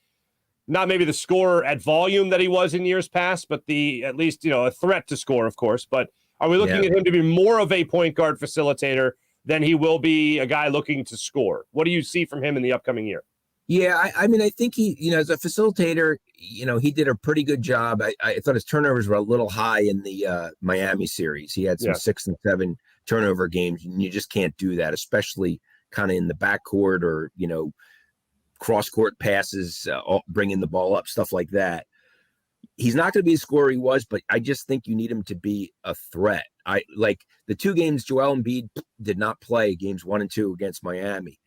not maybe the scorer at volume that he was in years past, but at least a threat to score, of course. But are we looking at him to be more of a point guard facilitator than he will be a guy looking to score? What do you see from him in the upcoming year? Yeah, I mean, I think he, as a facilitator, he did a pretty good job. I thought his turnovers were a little high in the Miami series. He had some 6 and 7 turnover games, and you just can't do that, especially kind of in the backcourt or, cross-court passes, bringing the ball up, stuff like that. He's not going to be the scorer he was, but I just think you need him to be a threat. I like the 2 games Joel Embiid did not play, games 1 and 2 against Miami.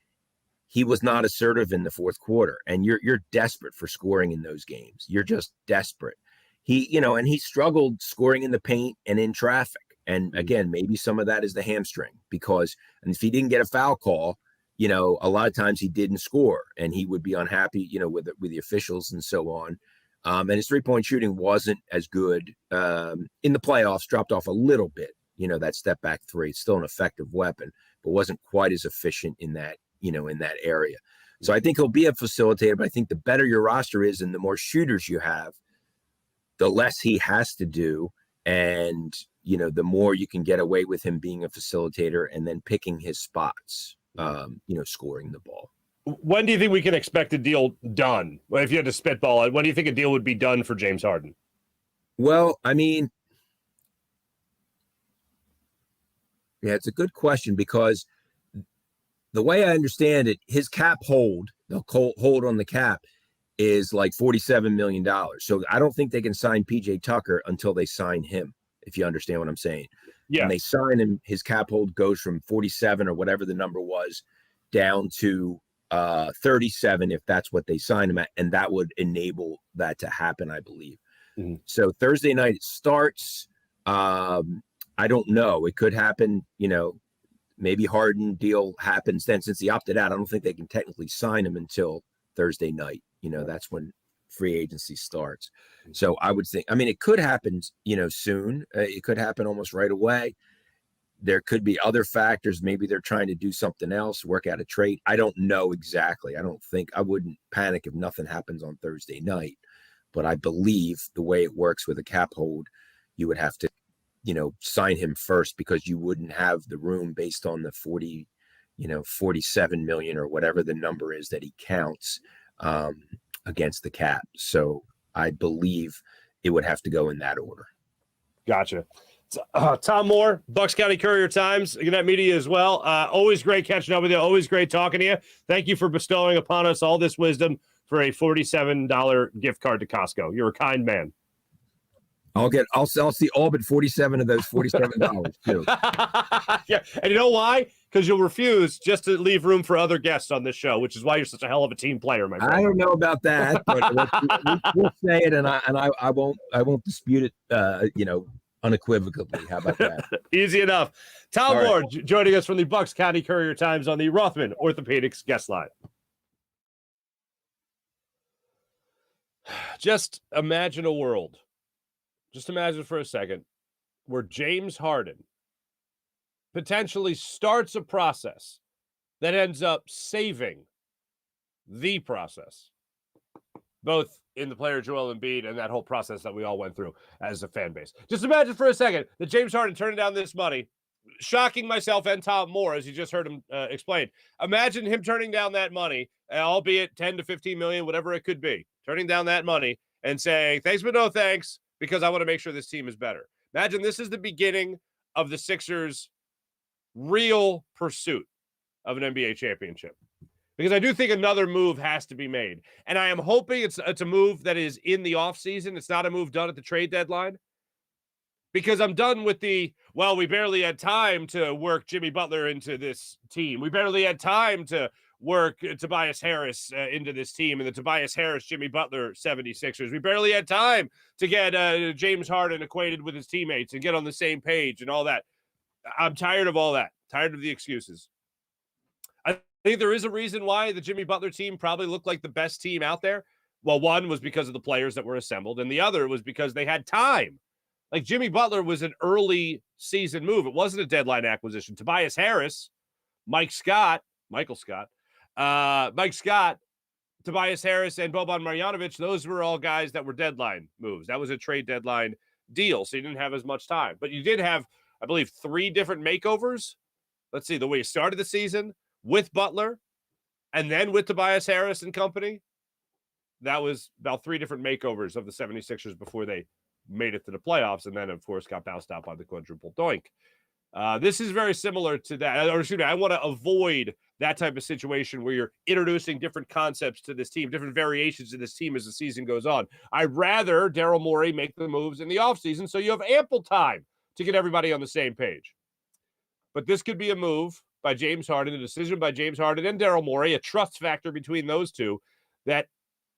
He was not assertive in the fourth quarter, and you're desperate for scoring in those games. You're just desperate. And he struggled scoring in the paint and in traffic. And again, maybe some of that is the hamstring, because if he didn't get a foul call, a lot of times he didn't score, and he would be unhappy, with the officials and so on. And his 3-point shooting wasn't as good in the playoffs, dropped off a little bit, that step back 3. It's still an effective weapon, but wasn't quite as efficient in that, in that area. So I think he'll be a facilitator, but I think the better your roster is and the more shooters you have, the less he has to do. And, the more you can get away with him being a facilitator and then picking his spots, scoring the ball. When do you think we can expect a deal done? Well, if you had to spitball it, when do you think a deal would be done for James Harden? Well, I mean, it's a good question, because the way I understand it, his cap hold, the hold on the cap, is like $47 million. So I don't think they can sign PJ Tucker until they sign him, if you understand what I'm saying. Yeah. When they sign him, his cap hold goes from 47 or whatever the number was down to 37 if that's what they sign him at, and that would enable that to happen, I believe. So Thursday night it starts. I don't know. It could happen, maybe Harden deal happens then. Since he opted out, I don't think they can technically sign him until Thursday night. That's when free agency starts. So I would think, it could happen, soon. It could happen almost right away. There could be other factors. Maybe they're trying to do something else, work out a trade. I don't know exactly. I wouldn't panic if nothing happens on Thursday night. But I believe the way it works with a cap hold, you would have to, sign him first, because you wouldn't have the room based on the 47 million or whatever the number is that he counts against the cap. So I believe it would have to go in that order. Gotcha. Tom Moore, Bucks County Courier-Times, Gannett Media as well. Always great catching up with you. Always great talking to you. Thank you for bestowing upon us all this wisdom for a $47 gift card to Costco. You're a kind man. I'll see all but 47 of those $47 too. Yeah, and you know why? Because you'll refuse just to leave room for other guests on this show, which is why you're such a hell of a team player, my friend. I don't know about that, but we'll say it, and I won't dispute it. Unequivocally. How about that? Easy enough. Tom Moore joining us from the Bucks County Courier-Times on the Rothman Orthopedics guest line. Just imagine a world. Just imagine for a second where James Harden potentially starts a process that ends up saving the process. both in the player Joel Embiid and that whole process that we all went through as a fan base. Just imagine for a second that James Harden turning down this money, shocking myself and Tom Moore, as you just heard him explain. Imagine him turning down that money, albeit 10 to 15 million, whatever it could be, turning down that money and saying, thanks, but no thanks, because I want to make sure this team is better. Imagine this is the beginning of the Sixers' real pursuit of an NBA championship. Because I do think another move has to be made. And I am hoping it's a move that is in the offseason. It's not a move done at the trade deadline. Because I'm done with we barely had time to work Jimmy Butler into this team. We barely had time to work Tobias Harris into this team and the Tobias Harris, Jimmy Butler 76ers. We barely had time to get James Harden acquainted with his teammates and get on the same page and all that. I'm tired of all that. Tired of the excuses. I think there is a reason why the Jimmy Butler team probably looked like the best team out there. Well, one was because of the players that were assembled, and the other was because they had time. Like Jimmy Butler was an early season move. It wasn't a deadline acquisition. Tobias Harris, Mike Scott, Tobias Harris, and Boban Marjanovic, those were all guys that were deadline moves. That was a trade deadline deal, so you didn't have as much time. But you did have, I believe, 3 different makeovers. Let's see, the way you started the season with Butler and then with Tobias Harris and company. That was about 3 different makeovers of the 76ers before they made it to the playoffs, and then, of course, got bounced out by the quadruple doink. This is very similar to that. Or excuse me, I want to avoid that type of situation where you're introducing different concepts to this team, different variations to this team as the season goes on. I'd rather Daryl Morey make the moves in the offseason so you have ample time to get everybody on the same page. But this could be a move by James Harden, a decision by James Harden and Daryl Morey, a trust factor between those two that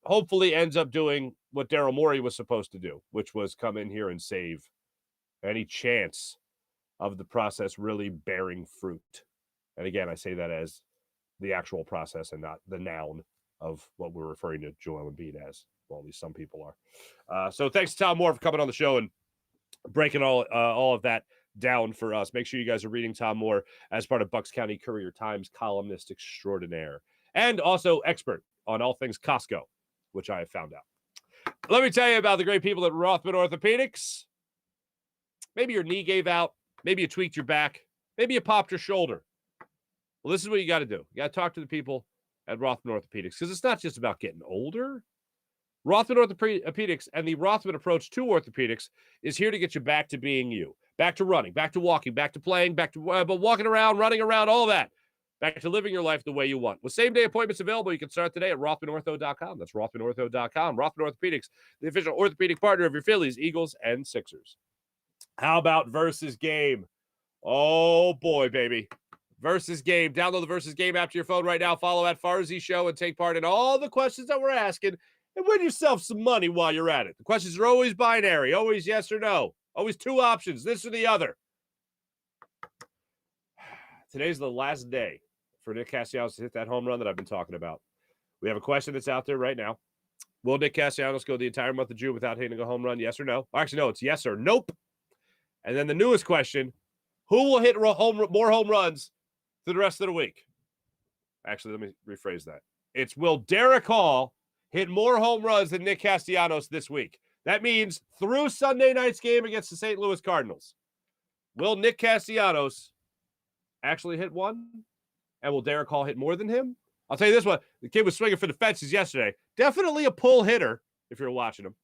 hopefully ends up doing what Daryl Morey was supposed to do, which was come in here and save any chance of the process really bearing fruit. And again, I say that as the actual process and not the noun of what we're referring to Joel Embiid as. Well, at least some people are. So thanks to Tom Moore for coming on the show and breaking all of that down for us. Make sure you guys are reading Tom Moore as part of Bucks County Courier-Times columnist extraordinaire and also expert on all things Costco, which I have found out. Let me tell you about the great people at Rothman Orthopedics. Maybe your knee gave out. Maybe you tweaked your back. Maybe you popped your shoulder. Well, this is what you got to do. You got to talk to the people at Rothman Orthopedics because it's not just about getting older. Rothman Orthopedics and the Rothman approach to orthopedics is here to get you back to being you. Back to running, back to walking, back to playing, back to walking around, running around, all that. Back to living your life the way you want. With same-day appointments available, you can start today at RothmanOrtho.com. That's RothmanOrtho.com. Rothman Orthopedics, the official orthopedic partner of your Phillies, Eagles, and Sixers. How about Versus Game? Oh, boy, baby. Versus Game. Download the Versus Game app to your phone right now. Follow at Farzy Show and take part in all the questions that we're asking and win yourself some money while you're at it. The questions are always binary, always yes or no, always 2 options, this or the other. Today's the last day for Nick Castellanos to hit that home run that I've been talking about. We have a question that's out there right now. Will Nick Castellanos go the entire month of June without hitting a home run, yes or no? Actually, no, it's yes or nope. And then the newest question, who will hit more home runs through the rest of the week? Actually, let me rephrase that. It's will Derek Hall hit more home runs than Nick Castellanos this week? That means through Sunday night's game against the St. Louis Cardinals, will Nick Castellanos actually hit one? And will Derek Hall hit more than him? I'll tell you this one. The kid was swinging for the fences yesterday. Definitely a pull hitter if you're watching him.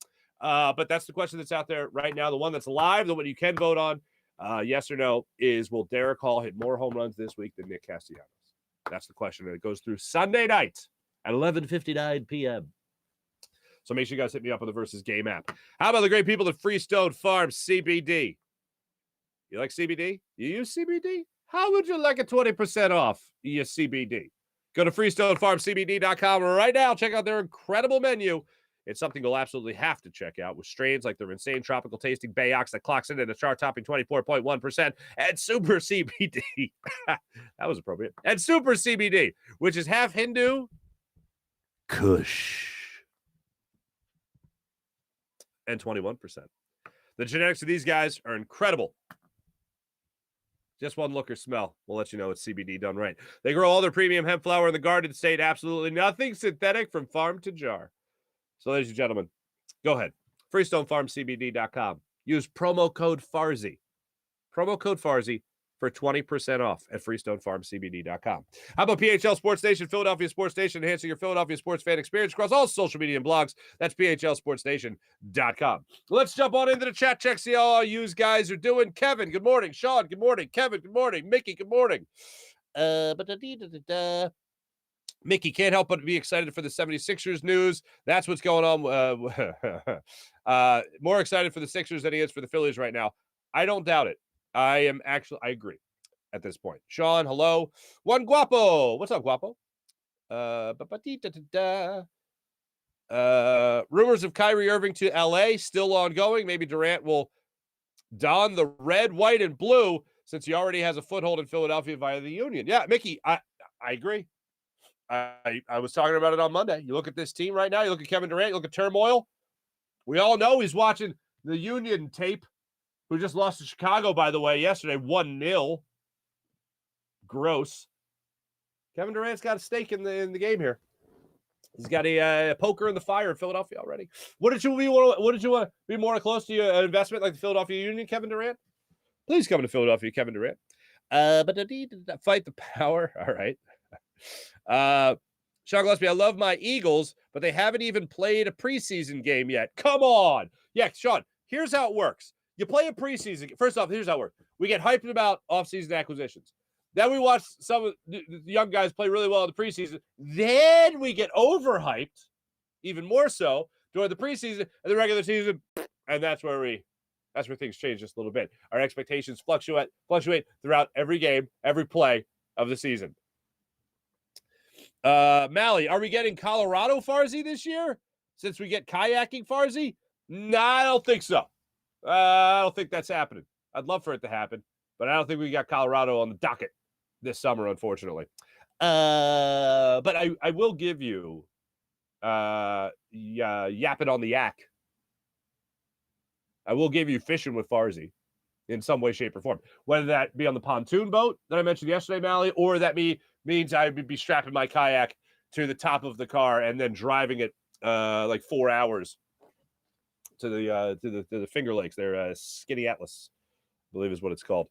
But that's the question that's out there right now. The one that's live, the one you can vote on, yes or no, is will Derek Hall hit more home runs this week than Nick Castellanos? That's the question. And it goes through Sunday night at 11:59 p.m. So make sure you guys hit me up on the Versus Game app. How about the great people at Freestone Farms CBD? You like CBD? You use CBD? How would you like a 20% off your CBD? Go to FreestoneFarmCBD.com right now. Check out their incredible menu. It's something you'll absolutely have to check out with strains like their insane tropical tasting Bayox that clocks in at a chart-topping 24.1% and Super CBD. That was appropriate. And Super CBD, which is half Hindu, Kush, and 21%. The genetics of these guys are incredible. Just one look or smell will let you know it's CBD done right. They grow all their premium hemp flower in the Garden State. Absolutely nothing synthetic from farm to jar. So, ladies and gentlemen, go ahead. FreestoneFarmCBD.com. Use promo code Farzy. Promo code Farzy for 20% off at FreestoneFarmCBD.com. How about PHL Sports Station, Philadelphia Sports Station, enhancing your Philadelphia sports fan experience across all social media and blogs? That's PHLSportsStation.com. Let's jump on into the chat check, see how all you guys are doing. Kevin, good morning. Sean, good morning. Kevin, good morning. Mickey, good morning. Mickey, can't help but be excited for the 76ers news. That's what's going on. More excited for the Sixers than he is for the Phillies right now. I don't doubt it. I agree at this point. Sean, hello. One Guapo. What's up, Guapo? Rumors of Kyrie Irving to LA still ongoing. Maybe Durant will don the red, white, and blue since he already has a foothold in Philadelphia via the Union. Yeah, Mickey, I agree. I was talking about it on Monday. You look at this team right now. You look at Kevin Durant. You look at turmoil. We all know he's watching the Union tape, who just lost to Chicago, by the way, yesterday, 1-0. Gross. Kevin Durant's got a stake in the game here. He's got a poker in the fire in Philadelphia already. Wouldn't you want to be more close to your investment like the Philadelphia Union, Kevin Durant? Please come to Philadelphia, Kevin Durant. Fight the power. All right. Sean Gillespie, I love my Eagles, but they haven't even played a preseason game yet. Come on. Yeah, Sean, here's how it works. You play a preseason. First off, here's how it works. We get hyped about offseason acquisitions. Then we watch some of the young guys play really well in the preseason. Then we get overhyped, even more so, during the preseason and the regular season. And that's where things change just a little bit. Our expectations fluctuate throughout every game, every play of the season. Mally, are we getting Colorado Farzy this year? Since we get kayaking Farzy? Nah, I don't think so. I don't think that's happening. I'd love for it to happen, but I don't think we got Colorado on the docket this summer, unfortunately. But I will give you yapping on the yak. I will give you fishing with Farzy in some way, shape, or form. Whether that be on the pontoon boat that I mentioned yesterday, Mally, or that means I would be strapping my kayak to the top of the car and then driving it like 4 hours to the Finger Lakes. They're Skinny Atlas, I believe is what it's called.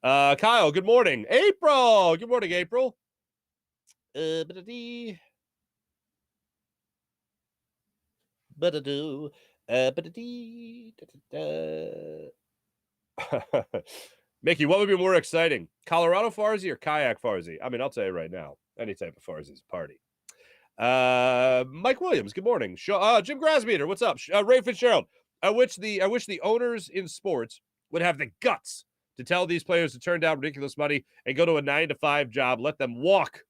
Kyle, good morning. April, good morning, April. Mickey, what would be more exciting? Colorado Farzy or kayak Farzy? I mean, I'll tell you right now, any type of Farzy is a party. Mike Williams, good morning. Jim Grasmeter, what's up? Ray Fitzgerald, I wish the owners in sports would have the guts to tell these players to turn down ridiculous money and go to a 9-to-5 job. Let them walk.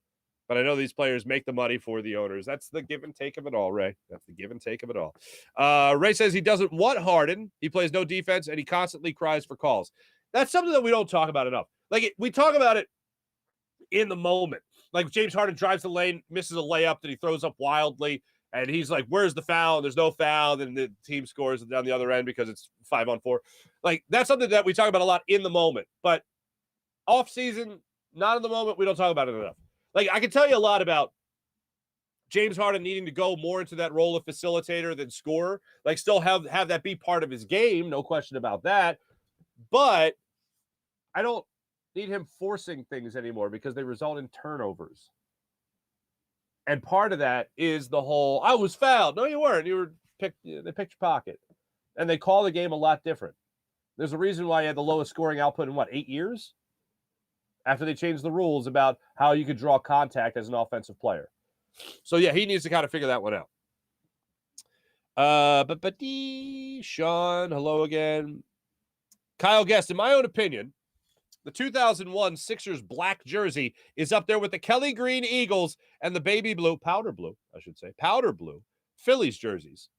But I know these players make the money for the owners. That's the give and take of it all, Ray. That's the give and take of it all. Ray says he doesn't want Harden. He plays no defense, and he constantly cries for calls. That's something that we don't talk about enough. We talk about it in the moment. Like James Harden drives the lane, misses a layup that he throws up wildly, and he's like, where's the foul? And there's no foul. And the team scores down the other end because it's 5-on-4. Like, that's something that we talk about a lot in the moment. But off-season, not in the moment, we don't talk about it enough. Like, I can tell you a lot about James Harden needing to go more into that role of facilitator than scorer. Like, still have that be part of his game, no question about that. But I don't need him forcing things anymore because they result in turnovers. And part of that is the whole, I was fouled. No, you weren't. They picked your pocket. And they call the game a lot different. There's a reason why he had the lowest scoring output in 8 years? After they changed the rules about how you could draw contact as an offensive player. So, yeah, he needs to kind of figure that one out. Sean, hello again. Kyle Guest, in my own opinion, the 2001 Sixers black jersey is up there with the Kelly Green Eagles and the powder blue Phillies jerseys.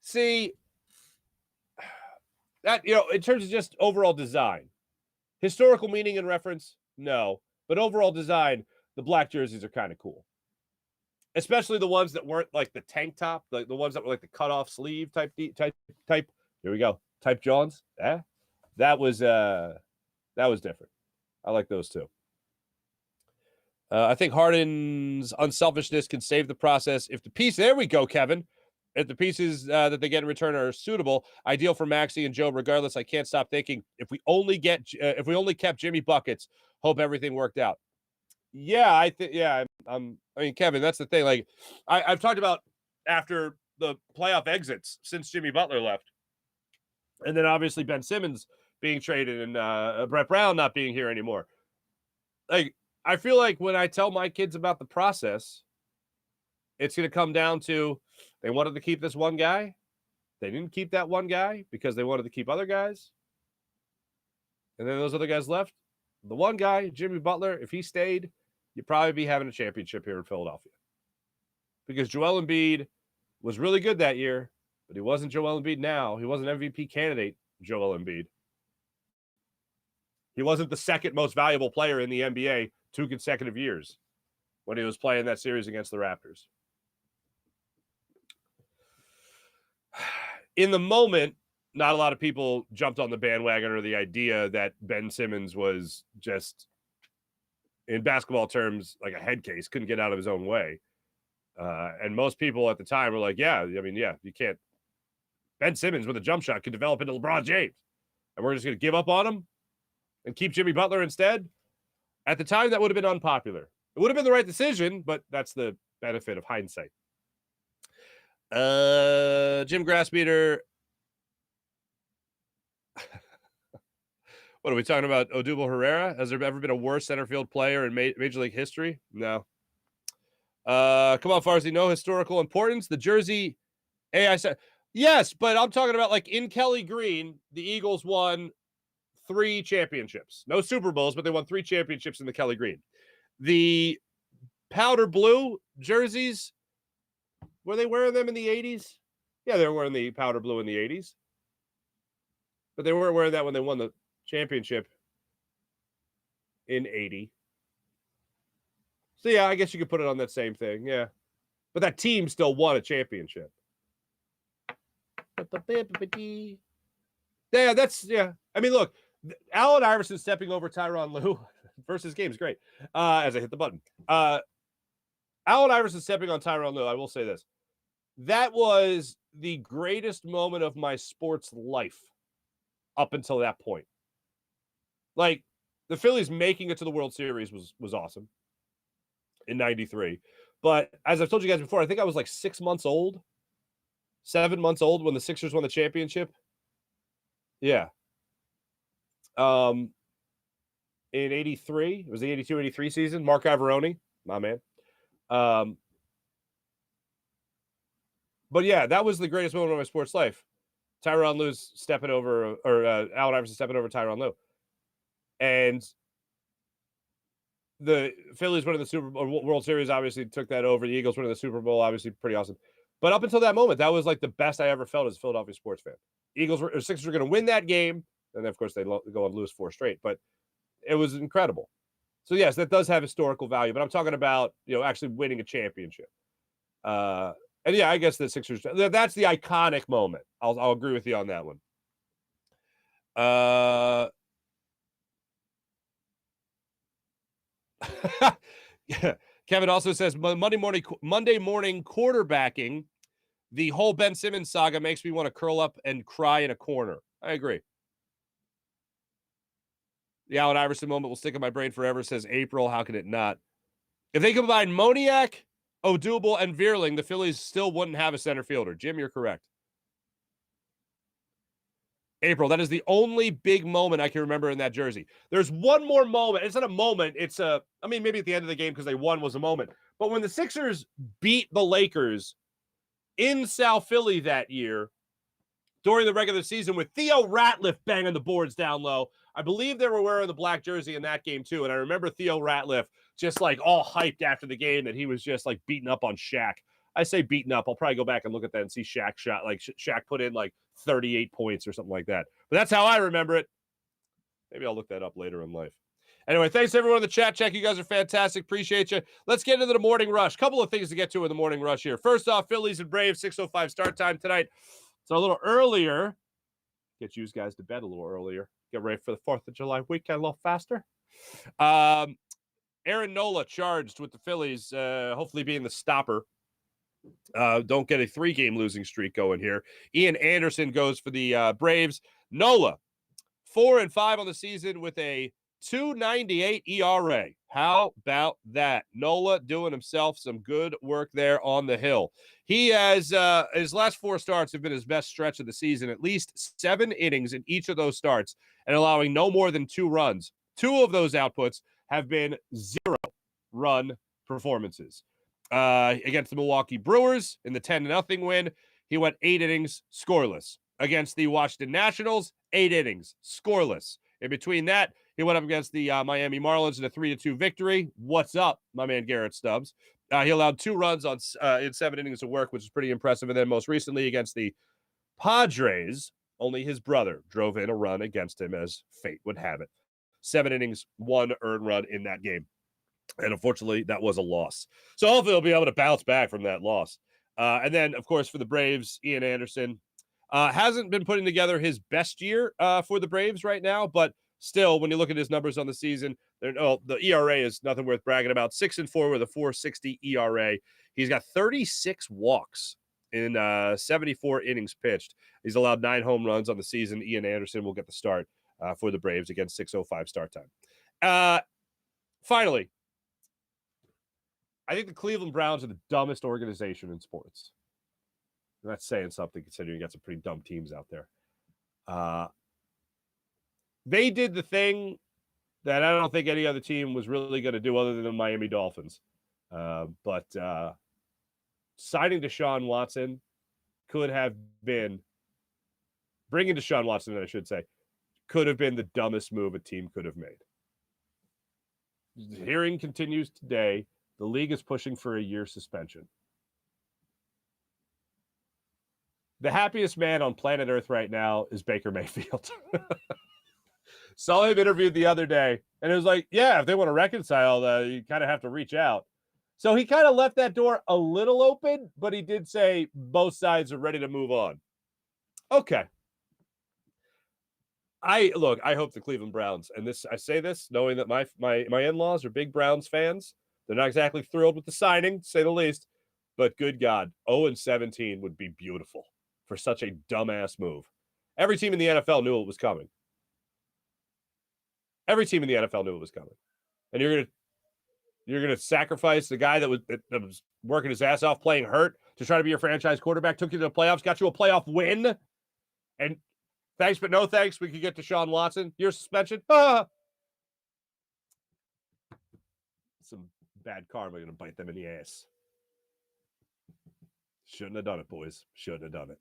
See, that, in terms of just overall design, historical meaning and reference, no. But overall design, the black jerseys are kind of cool. Especially the ones that weren't like the tank top, the ones that were like the cutoff sleeve type. Here we go. Type Johns. Yeah, that was different. I like those too. I think Harden's unselfishness can save the process if the piece. There we go, Kevin. If the pieces that they get in return are suitable, ideal for Maxey and Joe. Regardless, I can't stop thinking if we only kept Jimmy buckets, hope everything worked out. Yeah, I think. Yeah, I mean, Kevin, that's the thing. Like, I've talked about after the playoff exits since Jimmy Butler left, and then obviously Ben Simmons being traded and Brett Brown not being here anymore. Like, I feel like when I tell my kids about the process, it's going to come down to they wanted to keep this one guy. They didn't keep that one guy because they wanted to keep other guys. And then those other guys left. The one guy, Jimmy Butler, if he stayed, you'd probably be having a championship here in Philadelphia. Because Joel Embiid was really good that year, but he wasn't Joel Embiid now. He wasn't MVP candidate Joel Embiid. He wasn't the second most valuable player in the NBA 2 consecutive years when he was playing that series against the Raptors. In the moment, not a lot of people jumped on the bandwagon or the idea that Ben Simmons was just, in basketball terms, like a head case, couldn't get out of his own way. And most people at the time were like, yeah, you can't. Ben Simmons with a jump shot could develop into LeBron James. And we're just going to give up on him and keep Jimmy Butler instead. At the time, that would have been unpopular. It would have been the right decision, but that's the benefit of hindsight. Jim Grassmeter. What are we talking about? Odubel Herrera? Has there ever been a worse center field player in Major League history? No. Come on, Farzy. No historical importance. The jersey. I said yes, but I'm talking about like in Kelly Green, the Eagles won 3 championships. No Super Bowls, but they won 3 championships in the Kelly Green. The powder blue jerseys, were they wearing them in the 80s? Yeah, they were wearing the powder blue in the 80s. But they weren't wearing that when they won the championship in 80. So, yeah, I guess you could put it on that same thing. Yeah. But that team still won a championship. Yeah, yeah. I mean, look, Allen Iverson stepping over Tyronn Lue versus game is great. As I hit the button. Allen Iverson stepping on Tyronn Lue, I will say this. That was the greatest moment of my sports life up until that point. Like, the Phillies making it to the World Series was awesome in 93. But as I've told you guys before, I think I was like 7 months old when the Sixers won the championship. Yeah. In 83, it was the 82-83 season. Mark Averoni, my man. But yeah, that was the greatest moment of my sports life. Tyronn Lue stepping over, or Allen Iverson stepping over Tyronn Lue. And the Phillies winning the Super Bowl, World Series obviously took that over. The Eagles winning the Super Bowl, obviously pretty awesome. But up until that moment, that was like the best I ever felt as a Philadelphia sports fan. Sixers were going to win that game. And then, of course, they go and lose 4 straight. But it was incredible. So, yes, that does have historical value. But I'm talking about, actually winning a championship. And, yeah, I guess the Sixers, that's the iconic moment. I'll agree with you on that one. Yeah. Kevin also says Monday morning quarterbacking, the whole Ben Simmons saga makes me want to curl up and cry in a corner. I agree. The Allen Iverson moment will stick in my brain forever, says April. How can it not? If they combine Moniak, Odubel, and Vierling, the Phillies still wouldn't have a center fielder. Jim, you're correct. April, that is the only big moment I can remember in that jersey. There's one more moment. It's not a moment. It's maybe at the end of the game because they won was a moment. But when the Sixers beat the Lakers in South Philly that year during the regular season with Theo Ratliff banging the boards down low, I believe they were wearing the black jersey in that game too. And I remember Theo Ratliff just like all hyped after the game that he was just like beating up on Shaq. I say beaten up. I'll probably go back and look at that and see Shaq shot. Like Shaq put in like 38 points or something like that. But that's how I remember it. Maybe I'll look that up later in life. Anyway, thanks everyone in the chat check. You guys are fantastic. Appreciate you. Let's get into the morning rush. Couple of things to get to in the morning rush here. First off, Phillies and Braves, 6:05 start time tonight. So a little earlier. Get you guys to bed a little earlier. Get ready for the 4th of July weekend a little faster. Aaron Nola charged with the Phillies, hopefully being the stopper. Don't get a 3-game losing streak going here. Ian Anderson goes for the Braves. Nola, 4-5 on the season with a 2.98 ERA. How about that? Nola doing himself some good work there on the hill. He has his last 4 starts have been his best stretch of the season, at least 7 innings in each of those starts, and allowing no more than 2 runs. 2 of those outputs have been 0-run performances. Against the Milwaukee Brewers in the 10-0 win, he went 8 innings scoreless. Against the Washington Nationals, 8 innings scoreless. In between that, he went up against the Miami Marlins in a 3-2 victory. What's up, my man Garrett Stubbs? He allowed 2 runs in 7 innings of work, which is pretty impressive. And then most recently against the Padres, only his brother drove in a run against him, as fate would have it. 7 innings, 1 earned run in that game. And unfortunately, that was a loss. So hopefully he'll be able to bounce back from that loss. And then, of course, for the Braves, Ian Anderson hasn't been putting together his best year for the Braves right now. But still, when you look at his numbers on the season, the ERA is nothing worth bragging about. 6-4 with a 4.60 ERA. He's got 36 walks in 74 innings pitched. He's allowed 9 home runs on the season. Ian Anderson will get the start for the Braves against 6:05 start time. Finally, I think the Cleveland Browns are the dumbest organization in sports. And that's saying something considering you got some pretty dumb teams out there. They did the thing that I don't think any other team was really going to do other than the Miami Dolphins. But signing Deshaun Watson could have been, bringing Deshaun Watson, I should say, could have been the dumbest move a team could have made. The hearing continues today. The league is pushing for a year suspension. The happiest man on planet Earth right now is Baker Mayfield. Saw him interviewed the other day, and it was like, yeah, if they want to reconcile, you kind of have to reach out. So he kind of left that door a little open, but he did say both sides are ready to move on. Okay. I hope the Cleveland Browns, and I say this knowing that my in-laws are big Browns fans. They're not exactly thrilled with the signing, to say the least, but good God, 0-17 would be beautiful for such a dumbass move. Every team in the NFL knew it was coming. Every team in the NFL knew it was coming. And you're gonna sacrifice the guy that was working his ass off, playing hurt, to try to be your franchise quarterback, took you to the playoffs, got you a playoff win, and thanks but no thanks, we could get Deshaun Watson. Your suspension. Some bad karma going to bite them in the ass. Shouldn't have done it, boys. Shouldn't have done it.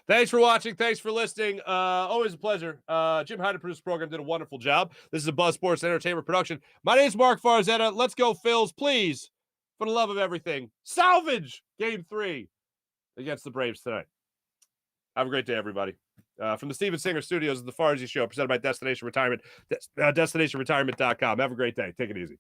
Thanks for watching. Thanks for listening. Always a pleasure. Jim Hyde, producer program, did a wonderful job. This is a Buzz Sports Entertainment production. My name is Mark Farzetta. Let's go, Phils. Please, for the love of everything, salvage Game 3 against the Braves tonight. Have a great day, everybody. From the Steven Singer Studios of the Farzy Show, presented by Destination Retirement, destinationretirement.com. Have a great day. Take it easy.